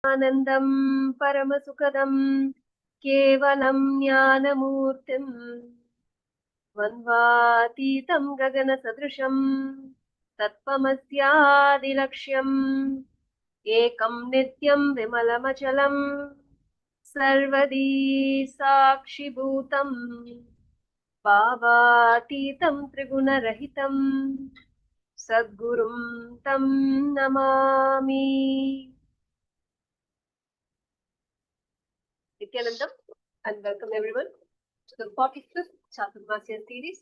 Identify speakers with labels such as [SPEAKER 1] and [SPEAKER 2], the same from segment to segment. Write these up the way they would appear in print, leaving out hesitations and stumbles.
[SPEAKER 1] आनन्दं परमसुखदं केवलं ज्ञानमूर्तिं द्वन्द्वातीतं गगनसदृशं तत्त्वमस्यादिलक्ष्यम् एकं नित्यं विमलमचलं सर्वदी साक्षिभूतं भावातीतं त्रिगुणरहितं सद्गुरुं तं Namami. Nithyanandam, and welcome everyone to the 45th Chaturmasya Series.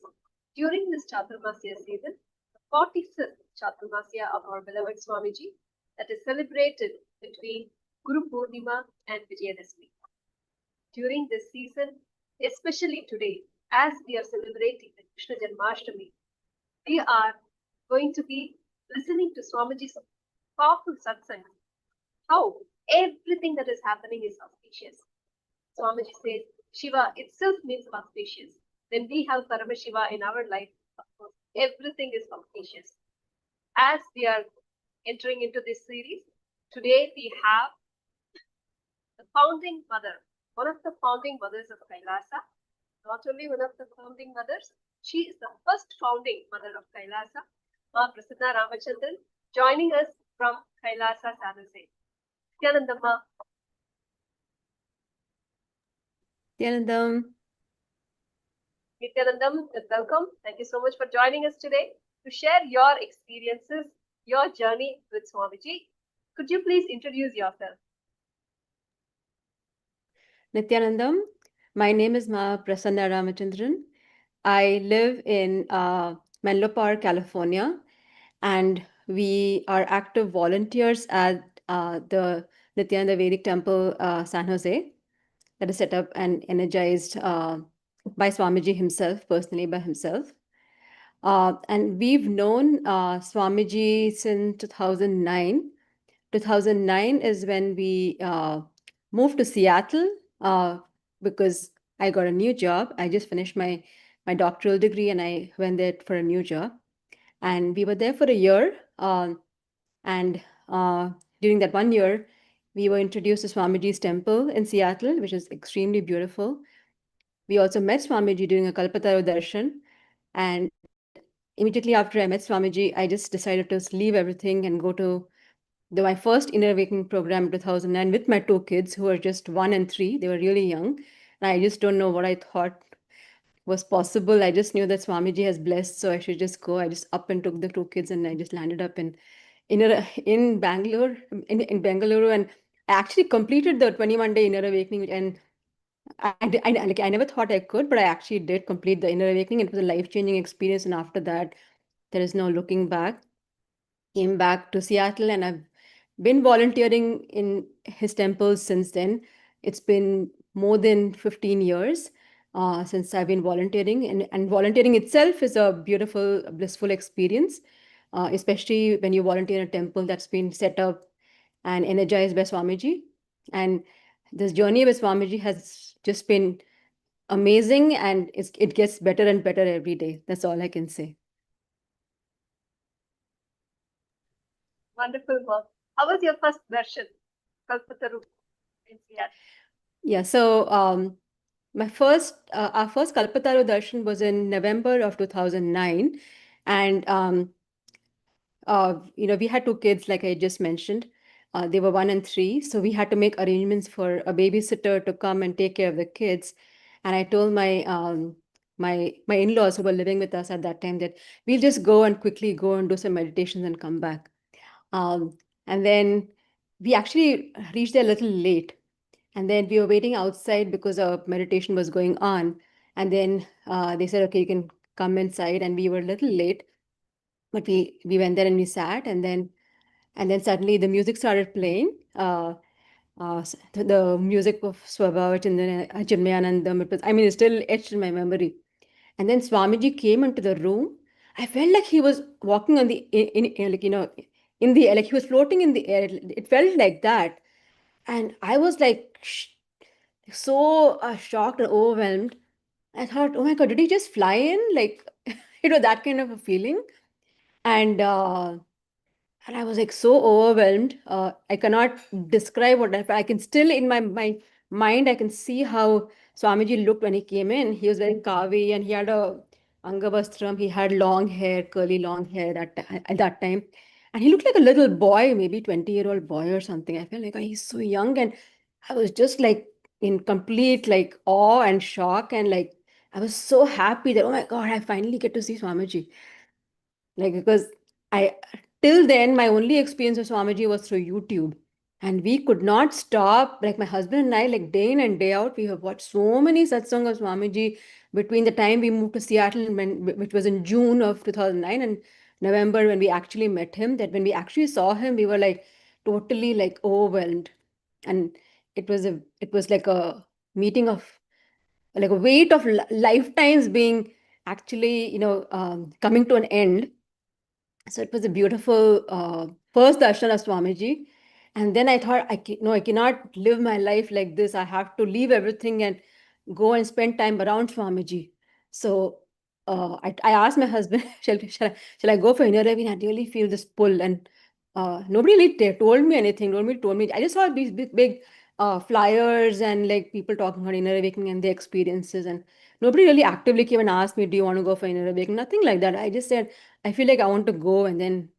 [SPEAKER 1] During this Chaturmasya season, the 45th Chaturmasya of our beloved Swamiji, that is celebrated between Guru Purnima and Vijayadashmi. During this season, especially today, as we are celebrating the Krishna Janmashtami, we are going to be listening to Swamiji's powerful satsang, how everything that is happening is auspicious. Swamiji says Shiva itself means auspicious. When we have Paramashiva in our life, of course, everything is auspicious. As we are entering into this series, today we have the founding mother, one of the founding mothers of Kailasa. Not only one of the founding mothers, she is the first founding mother of Kailasa, Ma Prasanna Ramachandran, joining us from Kailasa, San Jose. Nithyanandamma.
[SPEAKER 2] Nithyanandam.
[SPEAKER 1] Nithyanandam, welcome. Thank you so much for joining us today to share your experiences, your journey with Swamiji. Could you please introduce yourself?
[SPEAKER 2] Nithyanandam, my name is Ma Prasanna Ramachandran. I live in Menlo Park, California, and we are active volunteers at the Nityananda Vedic Temple, San Jose, that is set up and energized by Swamiji himself, personally by himself. And we've known Swamiji since 2009. 2009 is when we moved to Seattle because I got a new job. I just finished my doctoral degree and I went there for a new job. And we were there for a year. And during that 1 year, we were introduced to Swamiji's temple in Seattle, which is extremely beautiful. We also met Swamiji during a Kalpataru darshan. And immediately after I met Swamiji, I just decided to leave everything and go to my first inner awakening program in 2009 with my two kids who were just 1 and 3. They were really young. And I just don't know what I thought was possible. I just knew that Swamiji has blessed, so I should just go. I just up and took the two kids and I just landed up in Bangalore, in Bengaluru. And I actually completed the 21-day inner awakening. And I never thought I could, but I actually did complete the inner awakening. It was a life-changing experience. And after that, there is no looking back. Came back to Seattle and I've been volunteering in his temples since then. It's been more than 15 years since I've been volunteering. And volunteering itself is a beautiful, blissful experience, especially when you volunteer in a temple that's been set up and energized by Swamiji. And this journey with Swamiji has just been amazing, and it gets better and better every day. That's all I can say.
[SPEAKER 1] Wonderful work. How was your first darshan, Kalpataru in Seattle?
[SPEAKER 2] Yeah, so our first Kalpataru darshan was in November of 2009, and we had two kids, like I just mentioned. They were 1 and 3, so we had to make arrangements for a babysitter to come and take care of the kids. And I told my in-laws who were living with us at that time that we'll just quickly go and do some meditations and come back. And then we actually reached there a little late. And then we were waiting outside because our meditation was going on. And then they said, okay, you can come inside. And we were a little late, but we went there and we sat. And then suddenly the music started playing. The music of Swabhavat and then Chinmayanandam. It's still etched in my memory. And then Swamiji came into the room. I felt like he was walking on the in the air, like he was floating in the air. It felt like that. And I was like so shocked and overwhelmed. I thought, oh my God, did he just fly in? Like, that kind of a feeling. And And I was like so overwhelmed. I cannot describe what I can still in my mind, I can see how Swamiji looked when he came in. He was wearing kavi and he had a angavastram. He had long hair, curly long hair at that time. And he looked like a little boy, maybe 20-year-old boy or something. I felt like, oh, he's so young. And I was just like in complete like awe and shock. And like, I was so happy that, oh my God, I finally get to see Swamiji. Like, because I, till then, my only experience of Swamiji was through YouTube. And we could not stop, like my husband and I, like day in and day out, we have watched so many satsang of Swamiji between the time we moved to Seattle, which was in June of 2009, and November when we actually met him, that when we actually saw him, we were like totally like overwhelmed. And it was like a meeting of, like a weight of lifetimes being actually, coming to an end. So it was a beautiful first darshan of Swamiji. And then I thought, no, I cannot live my life like this. I have to leave everything and go and spend time around Swamiji. So I asked my husband, shall I go for inner living? I really feel this pull. And nobody really told me anything. Nobody told me. I just saw these big flyers and like people talking about inner awakening and their experiences. And nobody really actively came and asked me, do you want to go for inner awakening? Nothing like that. I just said, I feel like I want to go. And then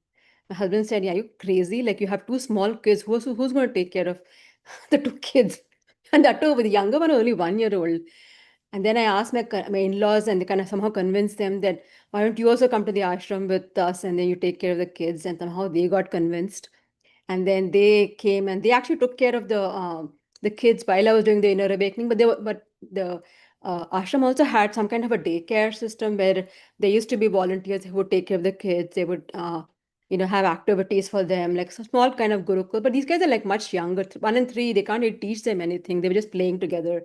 [SPEAKER 2] my husband said, yeah, you crazy? Like you have two small kids. Who's going to take care of the two kids? And that too, with the younger one, only 1 year old. And then I asked my in-laws and they kind of somehow convinced them that why don't you also come to the ashram with us and then you take care of the kids? And somehow they got convinced. And then they came and they actually took care of the kids while I was doing the inner awakening. But the ashram also had some kind of a daycare system where there used to be volunteers who would take care of the kids. They would have activities for them, like some small kind of gurukul. But these guys are like much younger, 1 and 3. They can't really teach them anything. They were just playing together,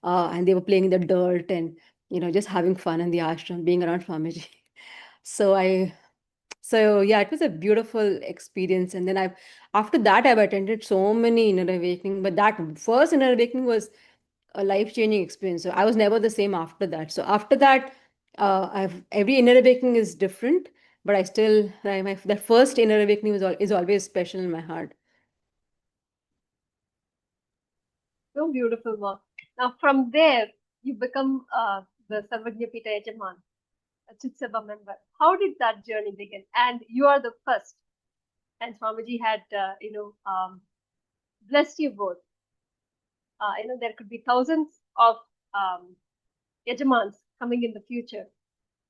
[SPEAKER 2] and they were playing in the dirt and just having fun in the ashram, being around Swamiji. So so yeah, it was a beautiful experience. And then after that, I've attended so many inner awakening, but that first inner awakening was a life-changing experience. So I was never the same after that. So after that, every inner awakening is different, but I still, that first inner awakening is always special in my heart.
[SPEAKER 1] So beautiful, Mark. Now, from there, you become the Sarvajñapita Yajaman, a Chitsava member. How did that journey begin? And you are the first. And Swamiji had, blessed you both. There could be thousands of Yajamans coming in the future,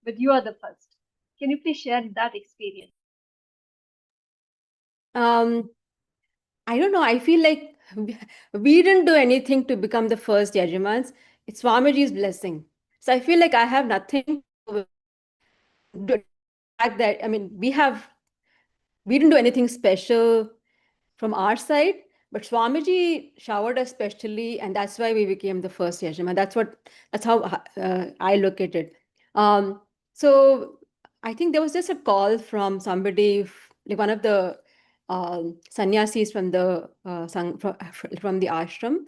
[SPEAKER 1] but you are the first. Can you please share that experience?
[SPEAKER 2] I don't know. I feel like we didn't do anything to become the first Yajamans. It's Swamiji's blessing. So I feel like I have nothing to do with the fact that, I mean, we didn't do anything special from our side, but Swamiji showered us specially, and that's why we became the first Yajama. That's how I look at it. So I think there was just a call from somebody, like one of the sannyasis from the from the ashram,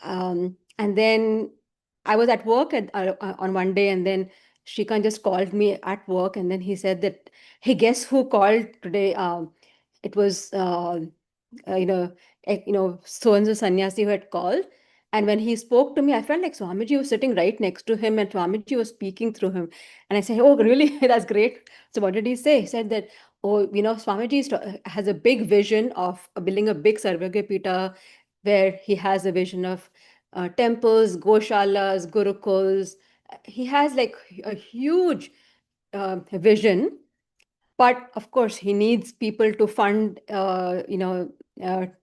[SPEAKER 2] and then I was at work on one day, and then Shrikant just called me at work, and then he said that, hey, guess who called today? It was uh, you know, so and so sannyasi who had called. And when he spoke to me, I felt like Swamiji was sitting right next to him and Swamiji was speaking through him. And I said, oh, really? That's great. So what did he say? He said that, oh, Swamiji has a big vision of building a big Sarvagya Pita where he has a vision of temples, goshalas, gurukuls. He has like a huge vision, but of course he needs people to fund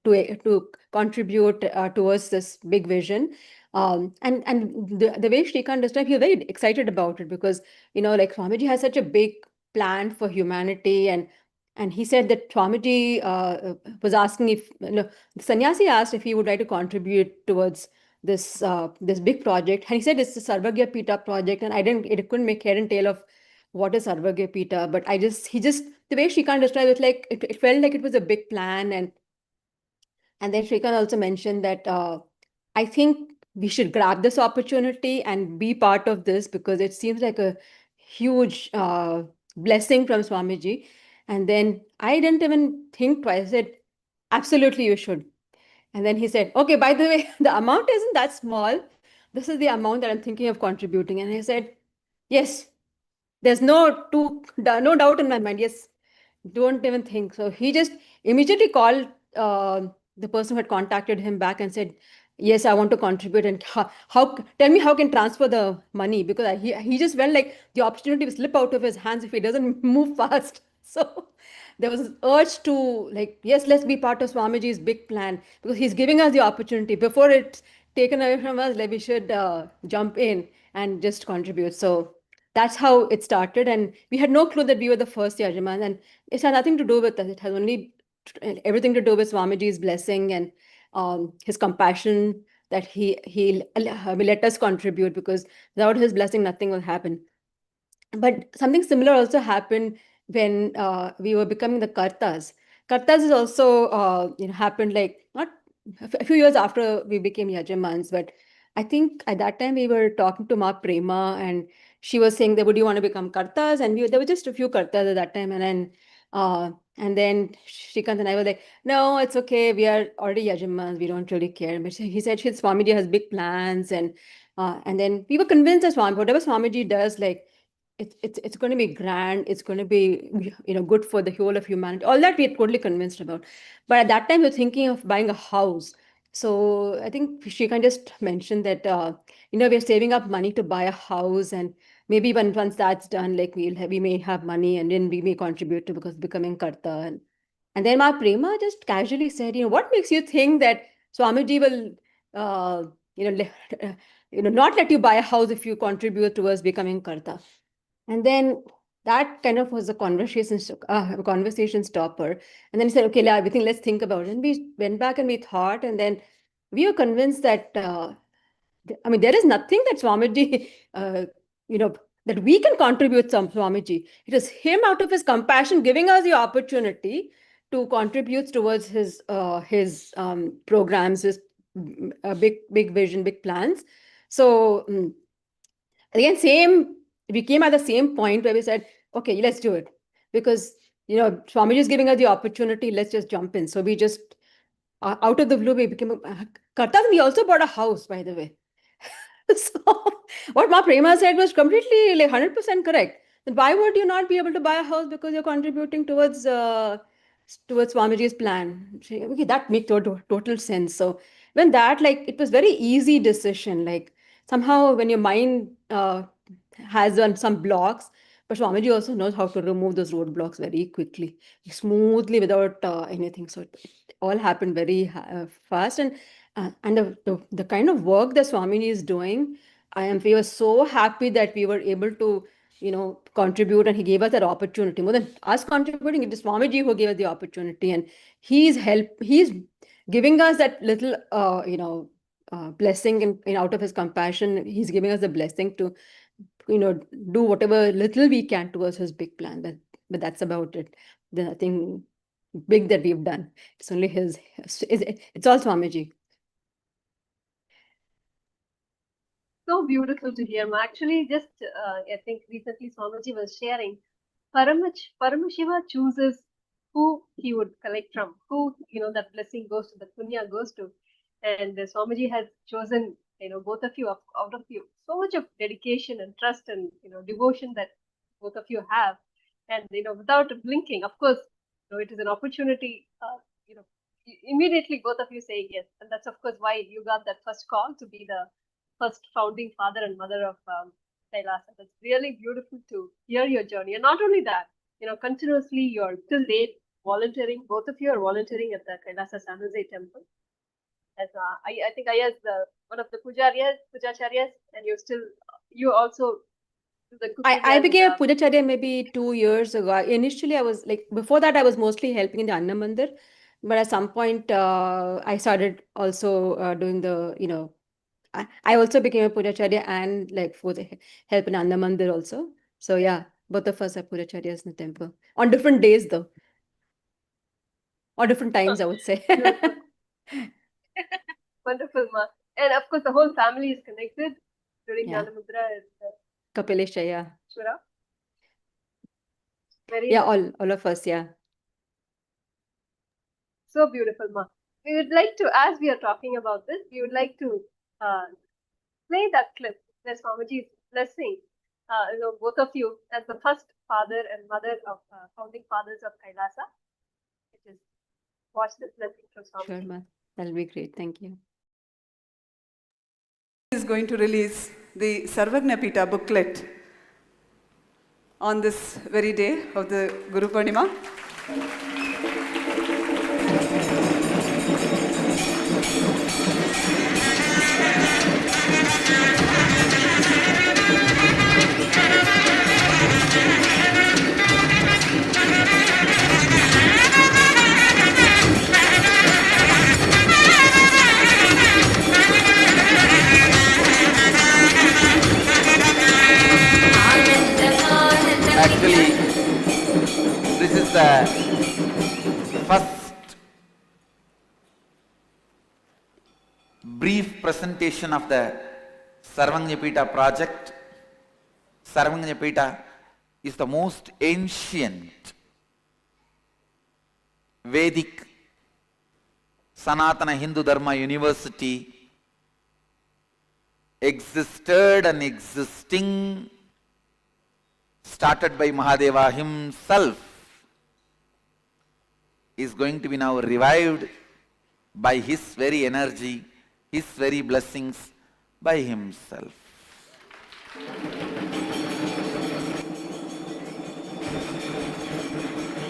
[SPEAKER 2] to contribute towards this big vision. And the way Shrikant described, he was very excited about it because like Swamiji has such a big plan for humanity. And he said that Swamiji was asking if the sannyasi asked if he would like to contribute towards this big project. And he said it's the Sarvagya Pita project, and it couldn't make head and tail of what is Sarvagya Pita, but the way Shrikant described it, like it felt like it was a big plan. And then Shrikant also mentioned that I think we should grab this opportunity and be part of this because it seems like a huge blessing from Swamiji. And then I didn't even think twice. I said, absolutely, you should. And then he said, okay, by the way, the amount isn't that small. This is the amount that I'm thinking of contributing. And I said, yes, there's no doubt in my mind. Yes, don't even think. So he just immediately called the person who had contacted him back and said, yes, I want to contribute. And how tell me how can transfer the money, because he just felt like the opportunity will slip out of his hands if he doesn't move fast. So there was this urge to, like, yes, let's be part of Swamiji's big plan, because he's giving us the opportunity. Before it's taken away from us, like, we should jump in and just contribute. So that's how it started. And we had no clue that we were the first Yajaman. And it had nothing to do with us. It has only everything to do with Swamiji's blessing and his compassion, that he let us contribute, because without his blessing, nothing will happen. But something similar also happened when we were becoming the kartas. Kartas is also happened, like, not a few years after we became yajamans, but I think at that time we were talking to Ma Prema, and she was saying that, would you want to become kartas? And there were just a few kartas at that time, and then Shrikant and I were like, no, it's okay, we are already yajamans, we don't really care. But he said, Swamiji has big plans, and then we were convinced that whatever Swamiji does, like, it's going to be grand, it's going to be good for the whole of humanity, all that we're totally convinced about. But at that time we're thinking of buying a house. So I think she can just mention that we're saving up money to buy a house, and maybe once that's done, like, we may have money, and then we may contribute to, because becoming karta. And then Ma Prema just casually said, what makes you think that Swamiji will you know not let you buy a house if you contribute towards becoming karta? And then that kind of was a conversation stopper. And then he said, okay, everything, let's think about it. And we went back and we thought, and then we were convinced that, there is nothing that Swamiji, you know, that we can contribute some Swamiji. It is him, out of his compassion, giving us the opportunity to contribute towards his programs, his big vision, big plans. So again, we came at the same point where we said, okay, let's do it, because Swamiji is giving us the opportunity, let's just jump in. So we just out of the blue, we became kartas. We also bought a house, by the way. So what Ma Prema said was completely, like, 100% correct. Then why would you not be able to buy a house because you're contributing towards Swamiji's plan? Okay, that makes total sense. So when that, like, it was very easy decision. Like, somehow when your mind has some blocks, but Swamiji also knows how to remove those roadblocks very quickly, smoothly, without anything. So it all happened very fast. And the kind of work that Swamiji is doing, we were so happy that we were able to, contribute, and he gave us that opportunity. More than us contributing, it is Swamiji who gave us the opportunity, and he's giving us that little, blessing out of his compassion. He's giving us the blessing to, do whatever little we can towards his big plan. But that's about it. There's nothing big that we've done. It's only it's all Swamiji.
[SPEAKER 1] So beautiful to hear. Actually, just I think recently Swamiji was sharing, Paramashiva chooses who he would collect from, who that blessing goes to, the punya goes to, and Swamiji has chosen both of you, out of you, so much of dedication and trust and devotion that both of you have, and without blinking, of course, it is an opportunity. Immediately both of you say yes, and that's of course why you got that first call to be the first founding father and mother of Kailasa. That's really beautiful to hear your journey. And not only that, continuously you're till date volunteering. Both of you are volunteering at the Kailasa San Jose temple. As I think I as one of the pujacharyas, and you also do the cooking.
[SPEAKER 2] I became a Pujacharya maybe 2 years ago. Initially, I was like, before that, I was mostly helping in the Anna Mandir. But at some point, I started also doing I also became a Pujacharya, and, like, for the help in Anna Mandir also. So yeah, both of us are Pujacharyas in the temple on different days, though, or different times, I would say.
[SPEAKER 1] Wonderful, Ma. And of course, the whole family is connected during
[SPEAKER 2] Yeah.
[SPEAKER 1] Jnana Mudra.
[SPEAKER 2] Kapilesha, yeah.
[SPEAKER 1] Shura. Very
[SPEAKER 2] Yeah,
[SPEAKER 1] nice.
[SPEAKER 2] all of us, yeah.
[SPEAKER 1] So beautiful, Ma. We would like to, as we are talking about this, we would like to play that clip where Swamiji is blessing both of you as the first father and mother of founding fathers of Kailasa. It is watch this blessing from
[SPEAKER 2] Sure,
[SPEAKER 1] Swamiji.
[SPEAKER 2] Ma. That'll be great. Thank you.
[SPEAKER 3] Is going to release the Sarvagnapita booklet on this very day of the Guru Purnima.
[SPEAKER 4] Actually, this is the first brief presentation of the Sarvagnapita project. Sarvagnapita is the most ancient Vedic Sanatana Hindu Dharma university existed and existing, started by Mahadeva himself, is going to be now revived by his very energy, his very blessings by himself.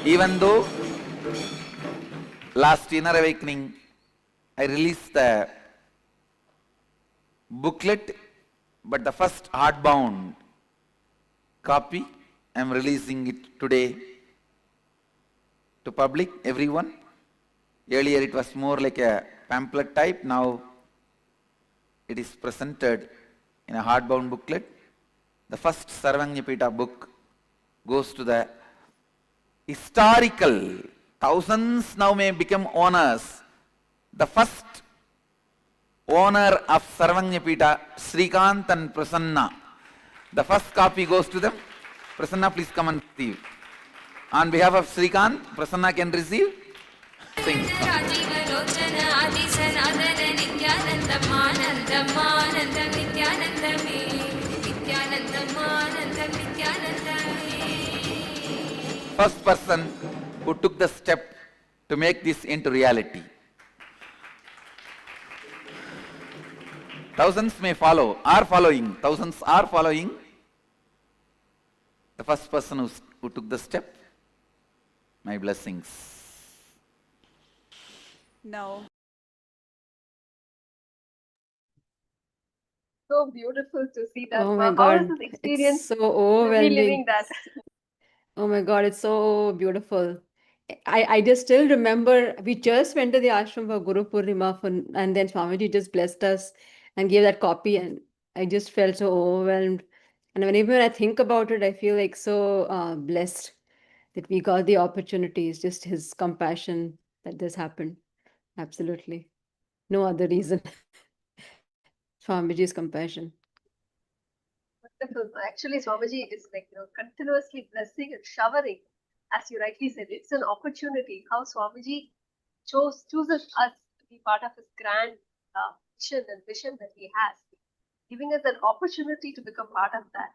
[SPEAKER 4] Even though last Inner Awakening I released the booklet, but the first hardbound copy I am releasing it today to public, everyone. Earlier it was more like a pamphlet type, now it is presented in a hardbound booklet. The first Sarvagnapita book goes to the historical, thousands now may become owners. The first owner of Sarvagnapita, Srikant and Prasanna. The first copy goes to them. Prasanna, please come and receive. On behalf of Srikant, Prasanna can receive. Sing. First person who took the step to make this into reality. Thousands may follow, are following, thousands are following. The first person who took the step, my blessings.
[SPEAKER 3] Now,
[SPEAKER 1] So beautiful to see that.
[SPEAKER 2] Oh my
[SPEAKER 1] Ma. How is
[SPEAKER 2] God,
[SPEAKER 1] this
[SPEAKER 2] it's
[SPEAKER 1] experience
[SPEAKER 2] so overwhelming.
[SPEAKER 1] reliving that?
[SPEAKER 2] Oh my God, it's so beautiful. I just still remember we just went to the ashram for Guru Purnima and then Swamiji just blessed us and gave that copy, and I just felt so overwhelmed. And whenever I think about it, I feel like so blessed that we got the opportunity. It's just his compassion that this happened. Absolutely. No other reason. Swamiji's compassion.
[SPEAKER 1] Wonderful. Actually, Swamiji is like, continuously blessing and showering. As you rightly said, it's an opportunity. How Swamiji chooses us to be part of his grand mission and vision that he has, giving us an opportunity to become part of that.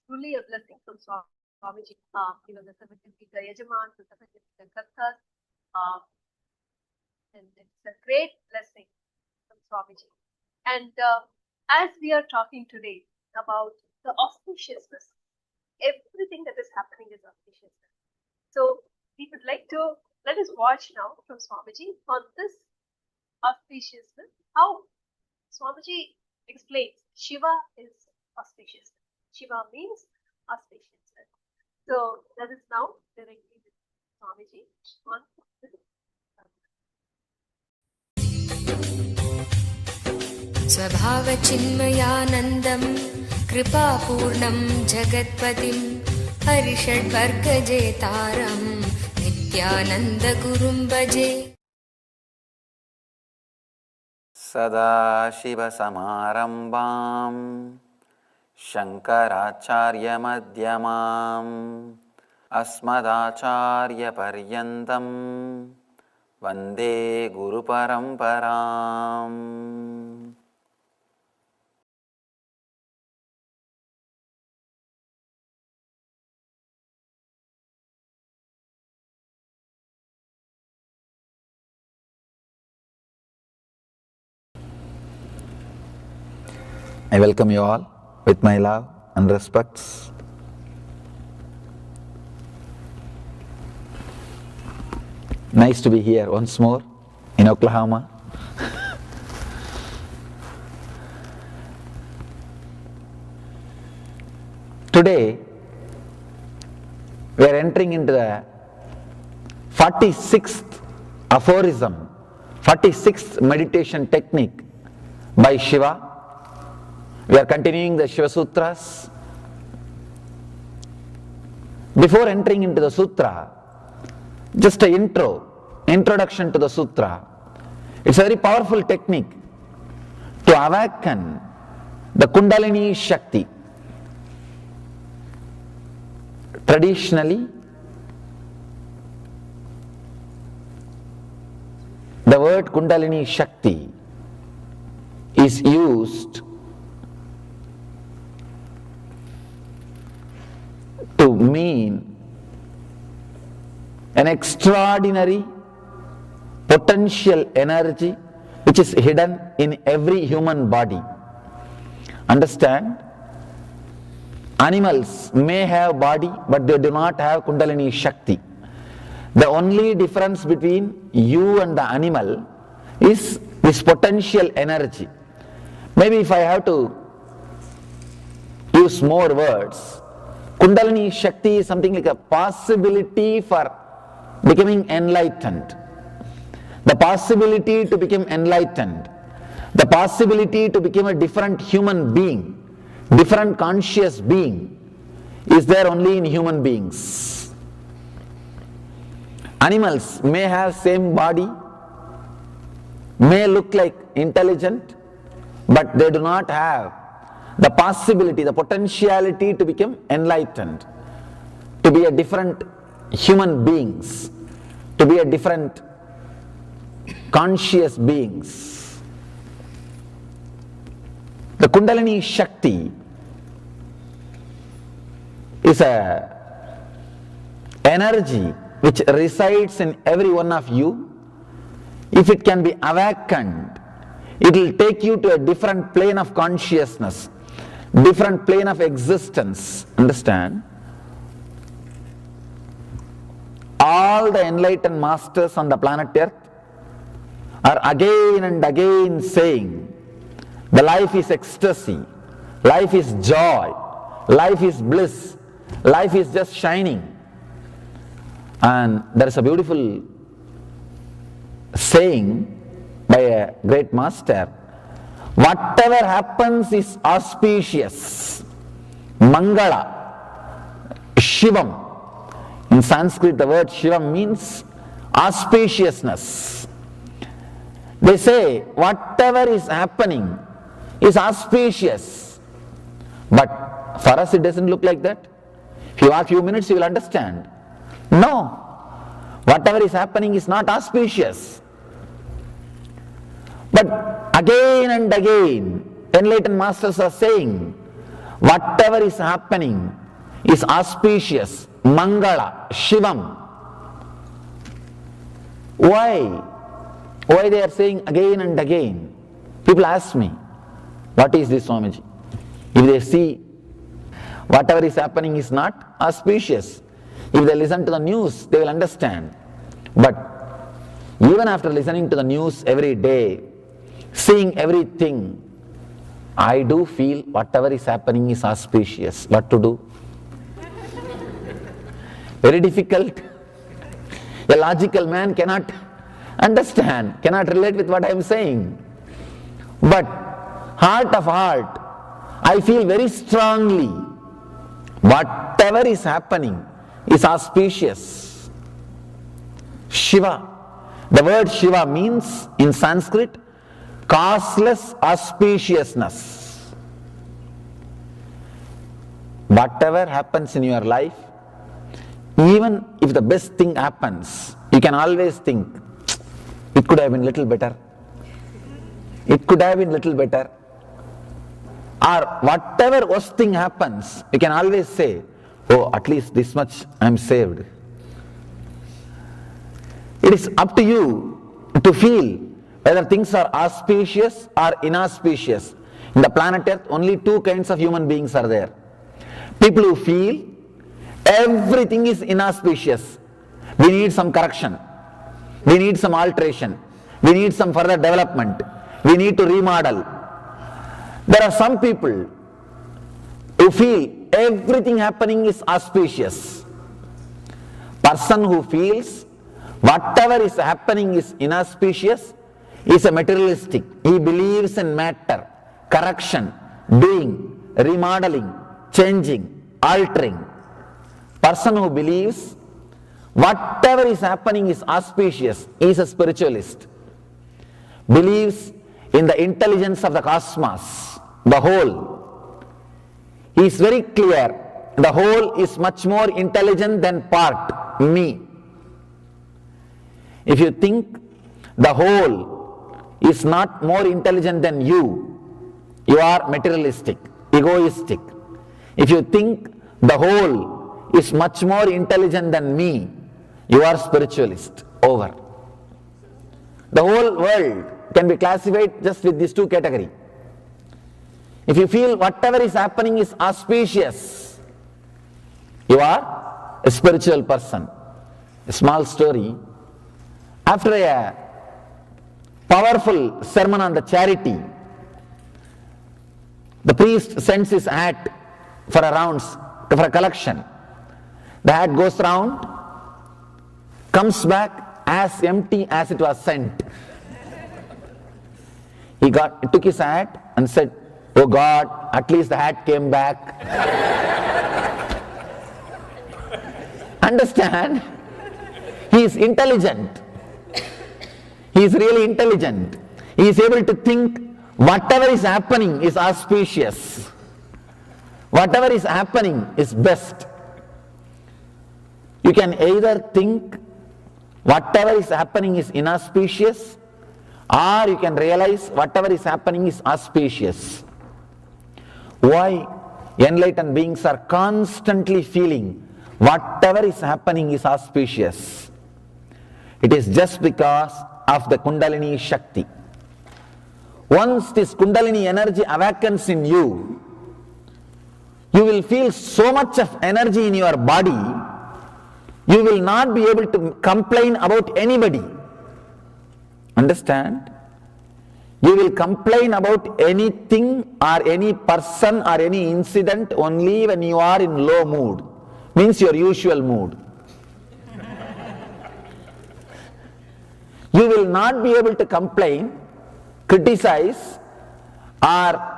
[SPEAKER 1] Truly a blessing from Swamiji. The Sarvagnapita Yajaman, the Sarvagnapita Kartas, and it's a great blessing from Swamiji. And as we are talking today about the auspiciousness, everything that is happening is auspiciousness. So we would like to let us watch now from Swamiji on this auspiciousness, how Swamiji explains Shiva is auspicious. Shiva means auspiciousness. So let us now directly with Swamiji on this.
[SPEAKER 5] स्वभावचिन्मयानन्दं कृपापूर्णं जगत्पतिं हरिषड्वर्गजेतारं नित्यानन्दगुरुं भजे
[SPEAKER 4] सदाशिवसमारम्भां शङ्कराचार्यमध्यमाम् अस्मदाचार्यपर्यन्तं वन्दे गुरुपरम्पराम्. I welcome you all with my love and respects. Nice to be here once more in Oklahoma. Today, we are entering into the 46th aphorism, 46th meditation technique by Shiva. We are continuing the Shiva Sutras. Before entering into the sutra, just an introduction to the sutra. It's a very powerful technique to awaken the Kundalini Shakti. Traditionally, the word Kundalini Shakti is used to mean an extraordinary potential energy which is hidden in every human body. Understand? Animals may have body, but they do not have Kundalini Shakti. The only difference between you and the animal is this potential energy. Maybe if I have to use more words, Kundalini Shakti is something like a possibility for becoming enlightened. The possibility to become enlightened, the possibility to become a different human being, different conscious being, is there only in human beings. Animals may have same body, may look like intelligent, but they do not have the possibility, the potentiality to become enlightened, to be a different human beings, to be a different conscious beings. The Kundalini Shakti is a energy which resides in every one of you. If it can be awakened, it will take you to a different plane of consciousness, different plane of existence. Understand? All the enlightened masters on the planet Earth are again and again saying, the life is ecstasy, life is joy, life is bliss, life is just shining. And there is a beautiful saying by a great master, whatever happens is auspicious, Mangala, Shivam. In Sanskrit, the word Shivam means auspiciousness. They say whatever is happening is auspicious. But for us it doesn't look like that. If you have few minutes you will understand. No, whatever is happening is not auspicious. But again and again, enlightened masters are saying, whatever is happening is auspicious, Mangala, Shivam. Why? Why they are saying again and again? People ask me, what is this, Swamiji? If they see whatever is happening is not auspicious, if they listen to the news, they will understand. But even after listening to the news every day, seeing everything, I do feel whatever is happening is auspicious. What to do? Very difficult. A logical man cannot understand, cannot relate with what I am saying. But heart of heart, I feel very strongly whatever is happening is auspicious. Shiva. The word Shiva means in Sanskrit causeless auspiciousness. Whatever happens in your life, even if the best thing happens, you can always think, it could have been little better. It could have been little better. Or whatever worst thing happens, you can always say, oh, at least this much I am saved. It is up to you to feel whether things are auspicious or inauspicious. In the planet Earth, only two kinds of human beings are there. People who feel everything is inauspicious. We need some correction. We need some alteration. We need some further development. We need to remodel. There are some people who feel everything happening is auspicious. Person who feels whatever is happening is inauspicious is a materialistic. He believes in matter, correction, doing, remodeling, changing, altering. Person who believes whatever is happening is auspicious is a spiritualist. Believes in the intelligence of the cosmos, the whole. He is very clear, the whole is much more intelligent than part, me. If you think the whole is not more intelligent than you are materialistic, egoistic. If you think the whole is much more intelligent than me, you are spiritualist. Over. The whole world can be classified just with these two categories. If you feel whatever is happening is auspicious, you are a spiritual person. A small story. After a powerful sermon on the charity, the priest sends his hat for a rounds, for a collection. The hat goes round, comes back as empty as it was sent. He took his hat and said, oh God, at least the hat came back. Understand? He is intelligent. He is really intelligent. He is able to think whatever is happening is auspicious. Whatever is happening is best. You can either think whatever is happening is inauspicious, or you can realize whatever is happening is auspicious. Why enlightened beings are constantly feeling whatever is happening is auspicious? It is just because of the Kundalini Shakti. Once this Kundalini energy awakens in you, you will feel so much of energy in your body, you will not be able to complain about anybody. Understand? You will complain about anything or any person or any incident only when you are in low mood, means your usual mood. You will not be able to complain, criticize, or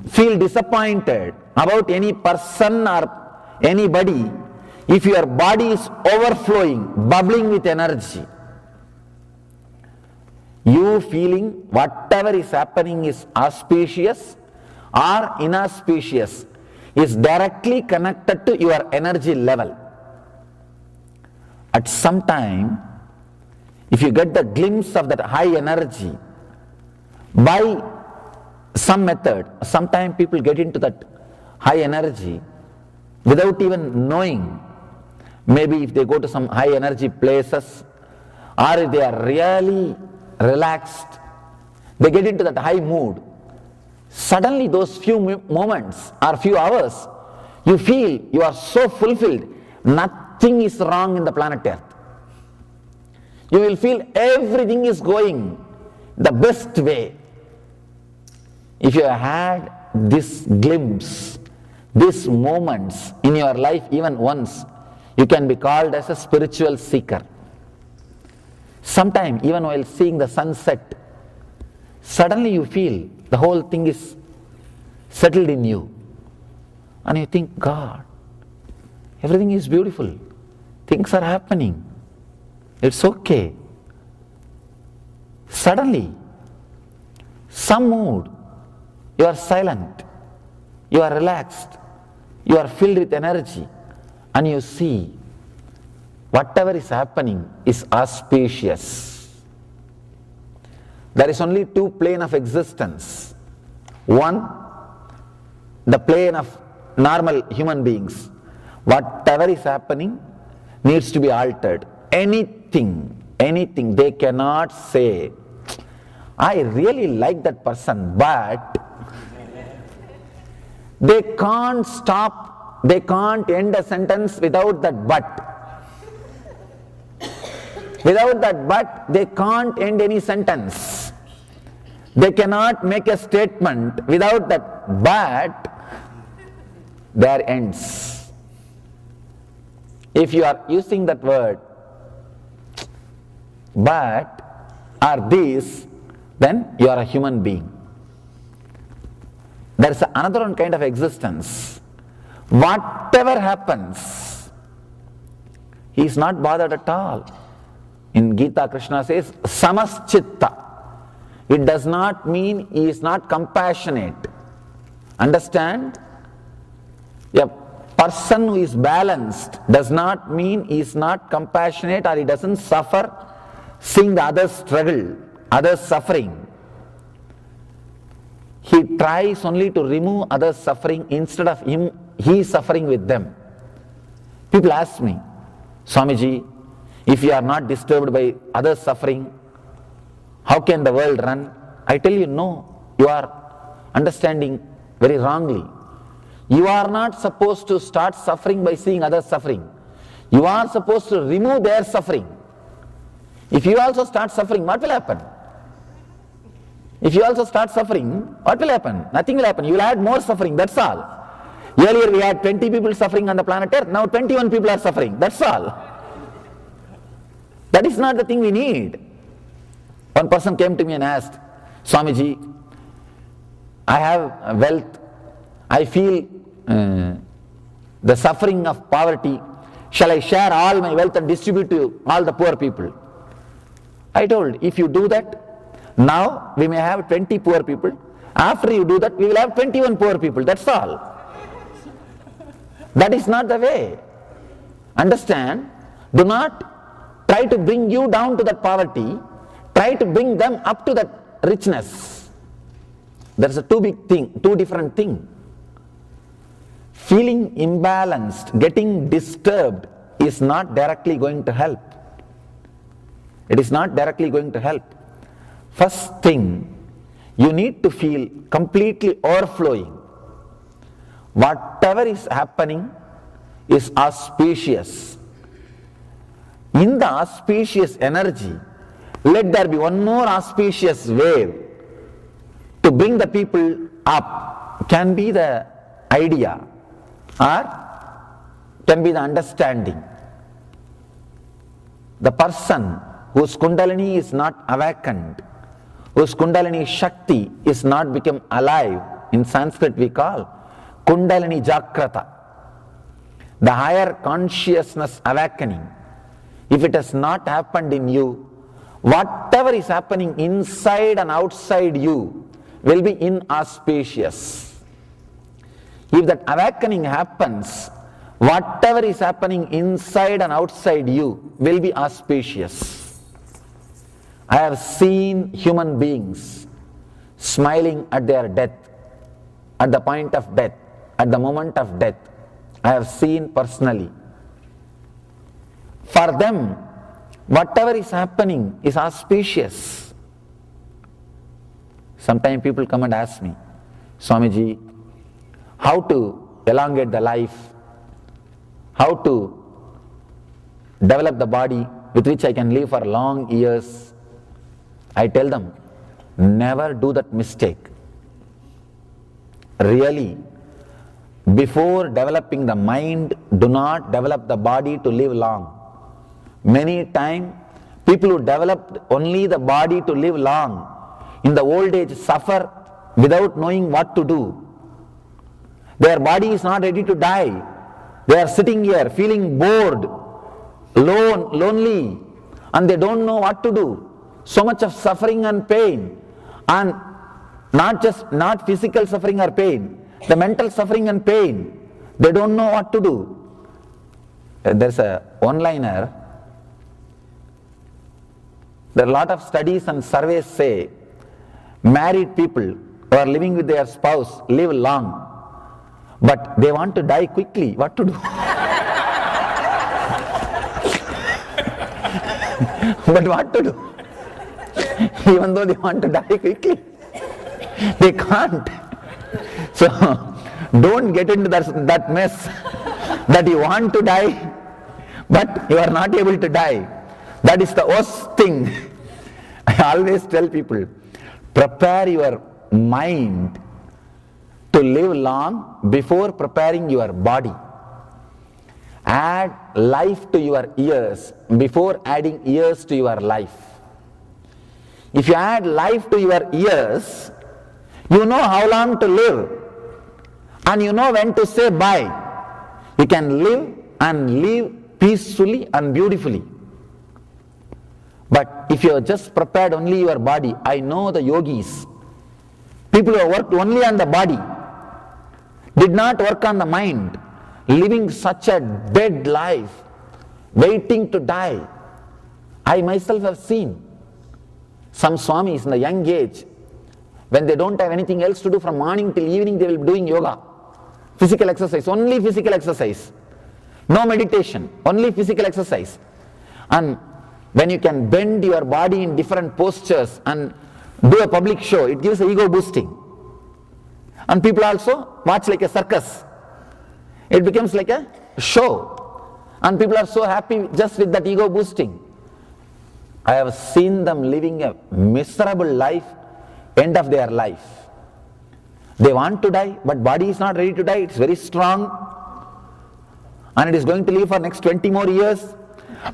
[SPEAKER 4] feel disappointed about any person or anybody if your body is overflowing, bubbling with energy. You feeling whatever is happening is auspicious or inauspicious is directly connected to your energy level. At some time, if you get the glimpse of that high energy by some method, sometimes people get into that high energy without even knowing. Maybe if they go to some high energy places, or if they are really relaxed, they get into that high mood. Suddenly those few moments or few hours, you feel you are so fulfilled, nothing is wrong in the planet Earth. You will feel everything is going the best way. If you had this glimpse, these moments in your life even once, you can be called as a spiritual seeker. Sometime, even while seeing the sunset, suddenly you feel the whole thing is settled in you. And you think, God, everything is beautiful. Things are happening. It's okay. Suddenly, some mood, you are silent, you are relaxed, you are filled with energy and you see whatever is happening is auspicious. There is only two planes of existence. One, the plane of normal human beings. Whatever is happening needs to be altered. Anything, they cannot say, I really like that person, but they can't stop, they can't end a sentence without that but. Without that but, they can't end any sentence. They cannot make a statement without that but, there ends. If you are using that word but or this, then you are a human being. There is another one kind of existence. Whatever happens, he is not bothered at all. In Gita, Krishna says, samaschitta. It does not mean he is not compassionate. Understand? A person who is balanced does not mean he is not compassionate or he doesn't suffer seeing the others struggle, others suffering. He tries only to remove others' suffering instead of he suffering with them. People ask me, Swamiji, if you are not disturbed by others' suffering, how can the world run? I tell you, no, you are understanding very wrongly. You are not supposed to start suffering by seeing others suffering. You are supposed to remove their suffering. If you also start suffering, what will happen? If you also start suffering, what will happen? Nothing will happen. You will add more suffering, that's all. Earlier we had 20 people suffering on the planet Earth, now 21 people are suffering, that's all. That is not the thing we need. One person came to me and asked, Swamiji, I have wealth, I feel the suffering of poverty, shall I share all my wealth and distribute to all the poor people? I told, if you do that, now we may have 20 poor people. After you do that, we will have 21 poor people. That's all. That is not the way. Understand? Do not try to bring you down to that poverty. Try to bring them up to that richness. There's a two different things. Feeling imbalanced, getting disturbed is not directly going to help. It is not directly going to help. First thing, you need to feel completely overflowing. Whatever is happening is auspicious. In the auspicious energy, let there be one more auspicious wave to bring the people up. Can be the idea or can be the understanding. The person whose Kundalini is not awakened, whose Kundalini Shakti is not become alive, in Sanskrit we call Kundalini Jagrata, the higher consciousness awakening. If it has not happened in you, whatever is happening inside and outside you will be inauspicious. If that awakening happens, whatever is happening inside and outside you will be auspicious. I have seen human beings smiling at their death, at the point of death, at the moment of death. I have seen personally. For them, whatever is happening is auspicious. Sometimes people come and ask me, Swamiji, how to elongate the life, how to develop the body with which I can live for long years. I tell them, never do that mistake. Really, before developing the mind, do not develop the body to live long. Many times, people who develop only the body to live long, in the old age suffer without knowing what to do. Their body is not ready to die. They are sitting here feeling bored, lonely, and they don't know what to do. So much of suffering and pain, and not physical suffering or pain, the mental suffering and pain, They don't know what to do. There's a one-liner. There are a lot of studies and surveys say married people who are living with their spouse live long, but they want to die quickly. What to do? But what to do? Even though they want to die quickly, they can't. So don't get into that mess that you want to die, but you are not able to die. That is the worst thing. I always tell people, prepare your mind to live long before preparing your body. Add life to your years before adding years to your life. If you add life to your years, you know how long to live and you know when to say bye. You can live and live peacefully and beautifully. But if you have just prepared only your body, I know the yogis, people who have worked only on the body, did not work on the mind, living such a dead life, waiting to die. I myself have seen some swamis in the young age, when they don't have anything else to do from morning till evening, they will be doing yoga, physical exercise, only physical exercise, no meditation, only physical exercise. And when you can bend your body in different postures and do a public show, it gives ego boosting. And people also watch like a circus. It becomes like a show. And people are so happy just with that ego boosting. I have seen them living a miserable life, end of their life. They want to die, but body is not ready to die. It's very strong. And it is going to live for next 20 more years.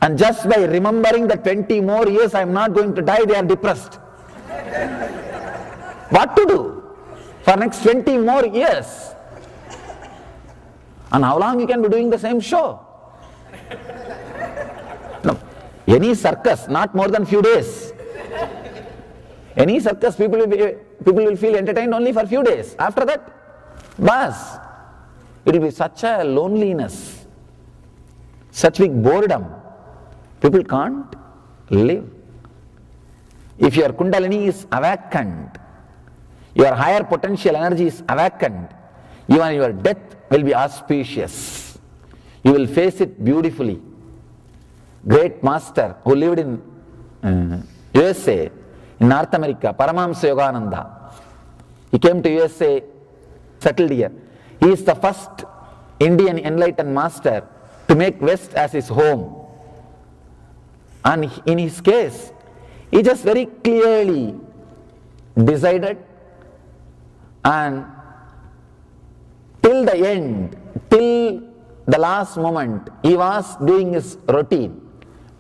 [SPEAKER 4] And just by remembering the 20 more years I am not going to die, they are depressed. What to do for next 20 more years? And how long you can be doing the same show? No, any circus, not more than few days. Any circus, people will feel entertained only for few days. After that, bas, it will be such a loneliness, such big boredom. People can't live. If your Kundalini is awakened, your higher potential energy is awakened, even your death will be auspicious. You will face it beautifully. Great master who lived in USA, in North America, Paramahamsa Yogananda. He came to USA, settled here. He is the first Indian enlightened master to make West as his home. And in his case, he just very clearly decided, and till the end, till the last moment, he was doing his routine,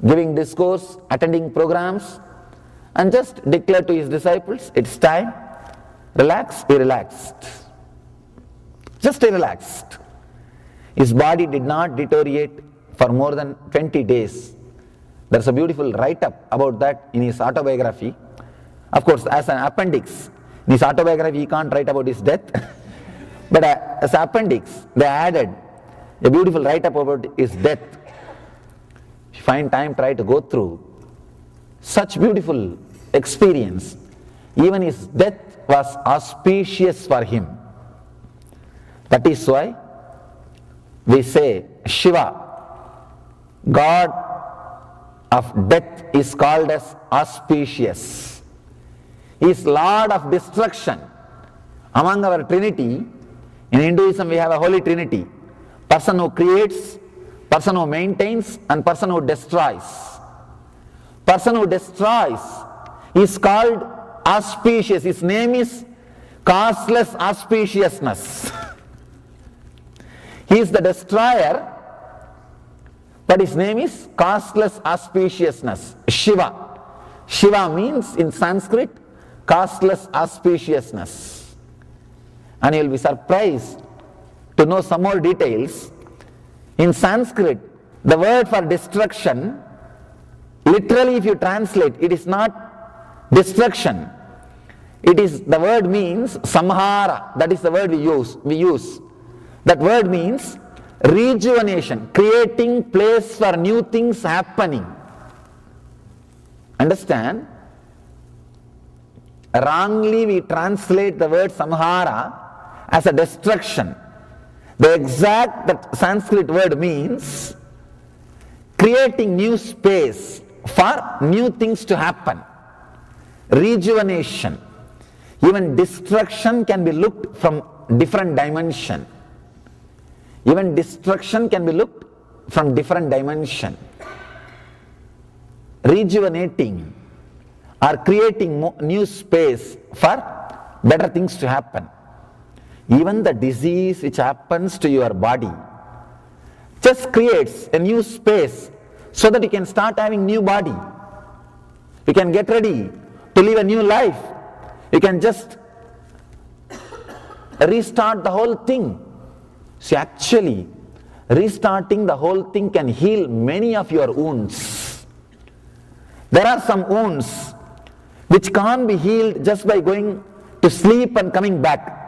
[SPEAKER 4] giving discourse, attending programs, and just declared to his disciples, it's time, relax. He relaxed. Just he relaxed. His body did not deteriorate for more than 20 days. There's a beautiful write-up about that in his autobiography. Of course, as an appendix, in his autobiography he can't write about his death. But as an appendix, they added a beautiful write-up about his death. If you find time, try to go through. Such beautiful experience. Even his death was auspicious for him. That is why we say Shiva, God of death, is called as auspicious. He is Lord of destruction. Among our Trinity, in Hinduism we have a Holy Trinity. Person who creates, person who maintains, and person who destroys. Person who destroys is called auspicious. His name is causeless auspiciousness. He is the destroyer, but his name is causeless auspiciousness, Shiva. Shiva means in Sanskrit, causeless auspiciousness. And you will be surprised to know some more details. In Sanskrit, the word for destruction, literally if you translate, it is not destruction. It is, the word means samhara, that is the word we use. That word means rejuvenation, creating place for new things happening. Understand? Wrongly we translate the word samhara as a destruction. The exact that Sanskrit word means creating new space for new things to happen. Rejuvenation. Even destruction can be looked from different dimension. Even destruction can be looked from different dimension. Rejuvenating or creating new space for better things to happen. Even the disease which happens to your body just creates a new space so that you can start having new body. You can get ready to live a new life. You can just restart the whole thing. See, actually, restarting the whole thing can heal many of your wounds. There are some wounds which can't be healed just by going to sleep and coming back.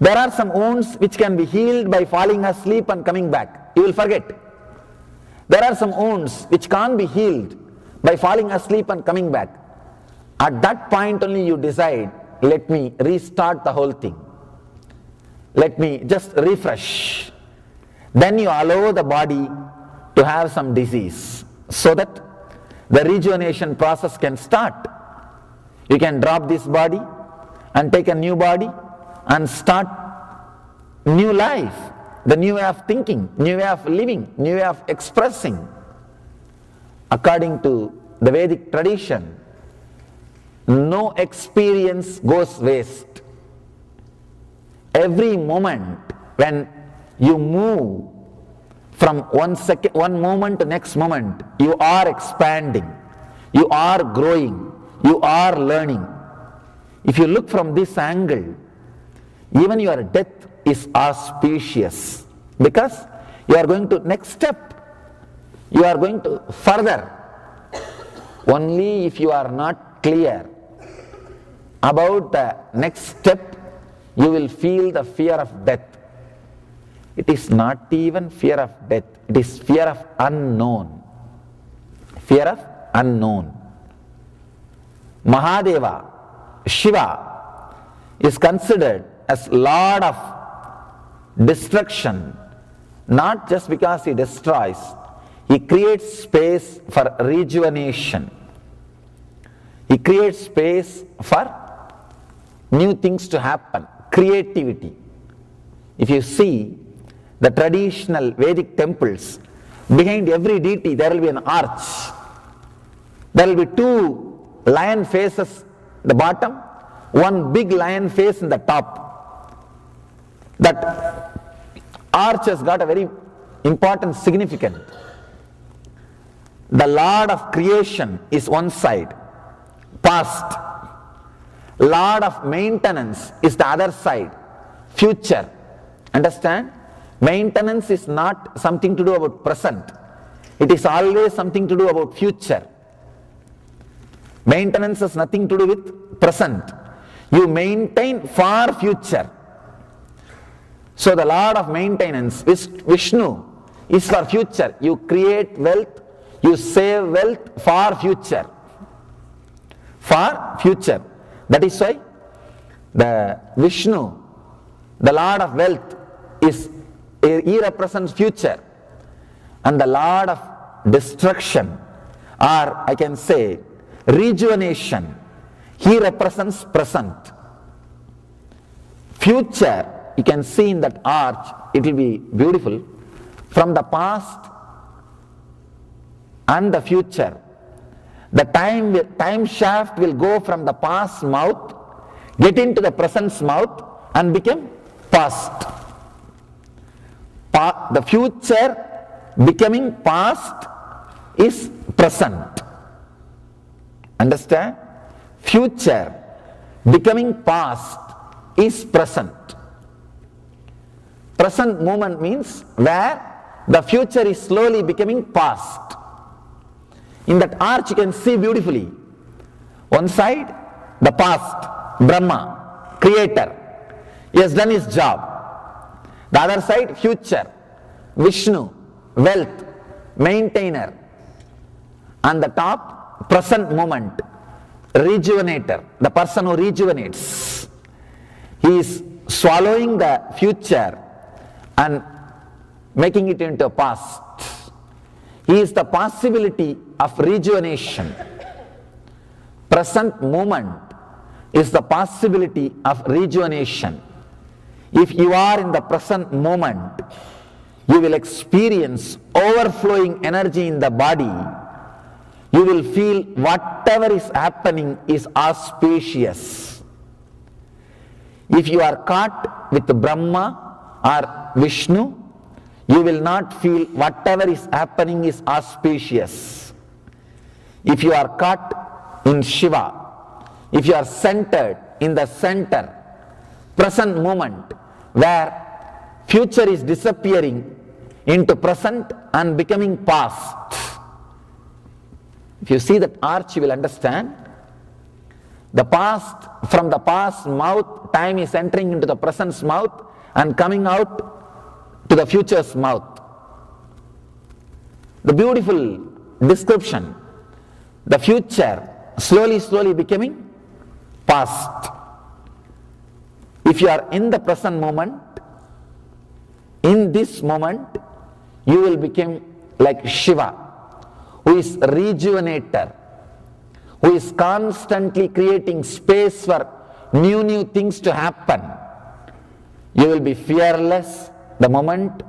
[SPEAKER 4] There are some wounds which can be healed by falling asleep and coming back. You will forget. There are some wounds which can't be healed by falling asleep and coming back. At that point only you decide, let me restart the whole thing. Let me just refresh. Then you allow the body to have some disease so that the rejuvenation process can start. You can drop this body and take a new body and start new life, the new way of thinking, new way of living, new way of expressing. According to the Vedic tradition, no experience goes waste. Every moment when you move from one moment to next moment, you are expanding, you are growing, you are learning. If you look from this angle, even your death is auspicious, because you are going to next step, you are going to further. Only if you are not clear about the next step, you will feel the fear of death. It is not even fear of death, it is fear of unknown. Fear of unknown. Mahadeva, Shiva, is considered as Lord of destruction, not just because he destroys, he creates space for rejuvenation. He creates space for new things to happen, creativity. If you see the traditional Vedic temples, behind every deity there will be an arch. There will be two lion faces at the bottom, one big lion face in the top. That arch has got a very important significance. The Lord of creation is one side, past. Lord of maintenance is the other side, future. Understand? Maintenance is not something to do about present. It is always something to do about future. Maintenance has nothing to do with present. You maintain for future. So the Lord of maintenance, Vishnu, is for future. You create wealth, you save wealth for future. For future. That is why the Vishnu, the Lord of wealth, he represents future. And the Lord of destruction, or I can say rejuvenation, he represents present. Future, you can see in that arch, it will be beautiful. From the past and the future, the time shaft will go from the past mouth, get into the present's mouth and become past. The future becoming past is present. Understand? Future becoming past is present. Present moment means where the future is slowly becoming past. In that arch you can see beautifully. One side, the past, Brahma, creator. He has done his job.
[SPEAKER 6] The other side, future, Vishnu, wealth, maintainer. On the top, present moment, rejuvenator, the person who rejuvenates. He is swallowing the future and making it into a past. He is the possibility of rejuvenation. Present moment is the possibility of rejuvenation. If you are in the present moment, you will experience overflowing energy in the body. You will feel whatever is happening is auspicious. If you are caught with Brahma or Vishnu, you will not feel whatever is happening is auspicious. If you are caught in Shiva, if you are centered in the center, present moment, where future is disappearing into present and becoming past. If you see that arch, you will understand. The past, from the past mouth, time is entering into the present's mouth and coming out to the future's mouth. The beautiful description, the future slowly becoming past. If you are in the present moment, in this moment, you will become like Shiva, who is rejuvenator, who is constantly creating space for new things to happen. You will be fearless the moment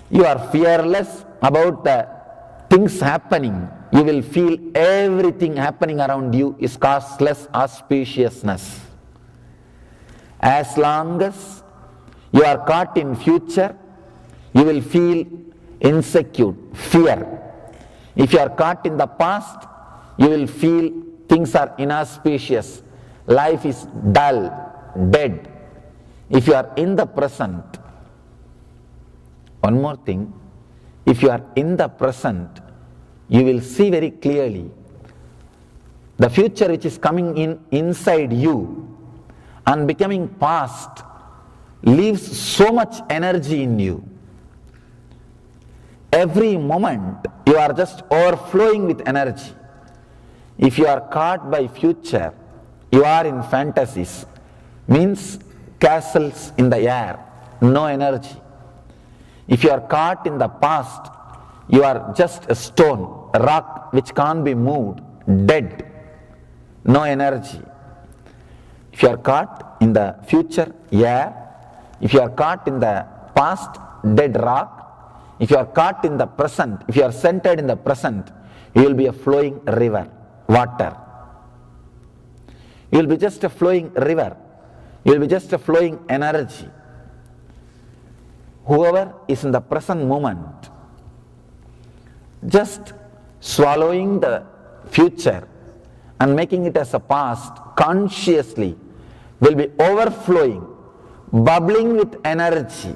[SPEAKER 6] you are fearless about the things happening. You will feel everything happening around you is causeless auspiciousness. As long as you are caught in future, you will feel insecure, fear. If you are caught in the past, you will feel things are inauspicious, life is dull, dead. If you are in the present, one more thing, if you are in the present, you will see very clearly the future which is coming in inside you and becoming past leaves so much energy in you. Every moment you are just overflowing with energy. If you are caught by future, you are in fantasies, means castles in the air, no energy. If you are caught in the past, you are just a stone, a rock which can't be moved, dead, no energy. If you are caught in the future, air. If you are caught in the past, dead rock. If you are caught in the present, if you are centered in the present, you will be a flowing river, water. You will be just a flowing river. You will be just a flowing energy. Whoever is in the present moment, just swallowing the future and making it as a past consciously, will be overflowing, bubbling with energy.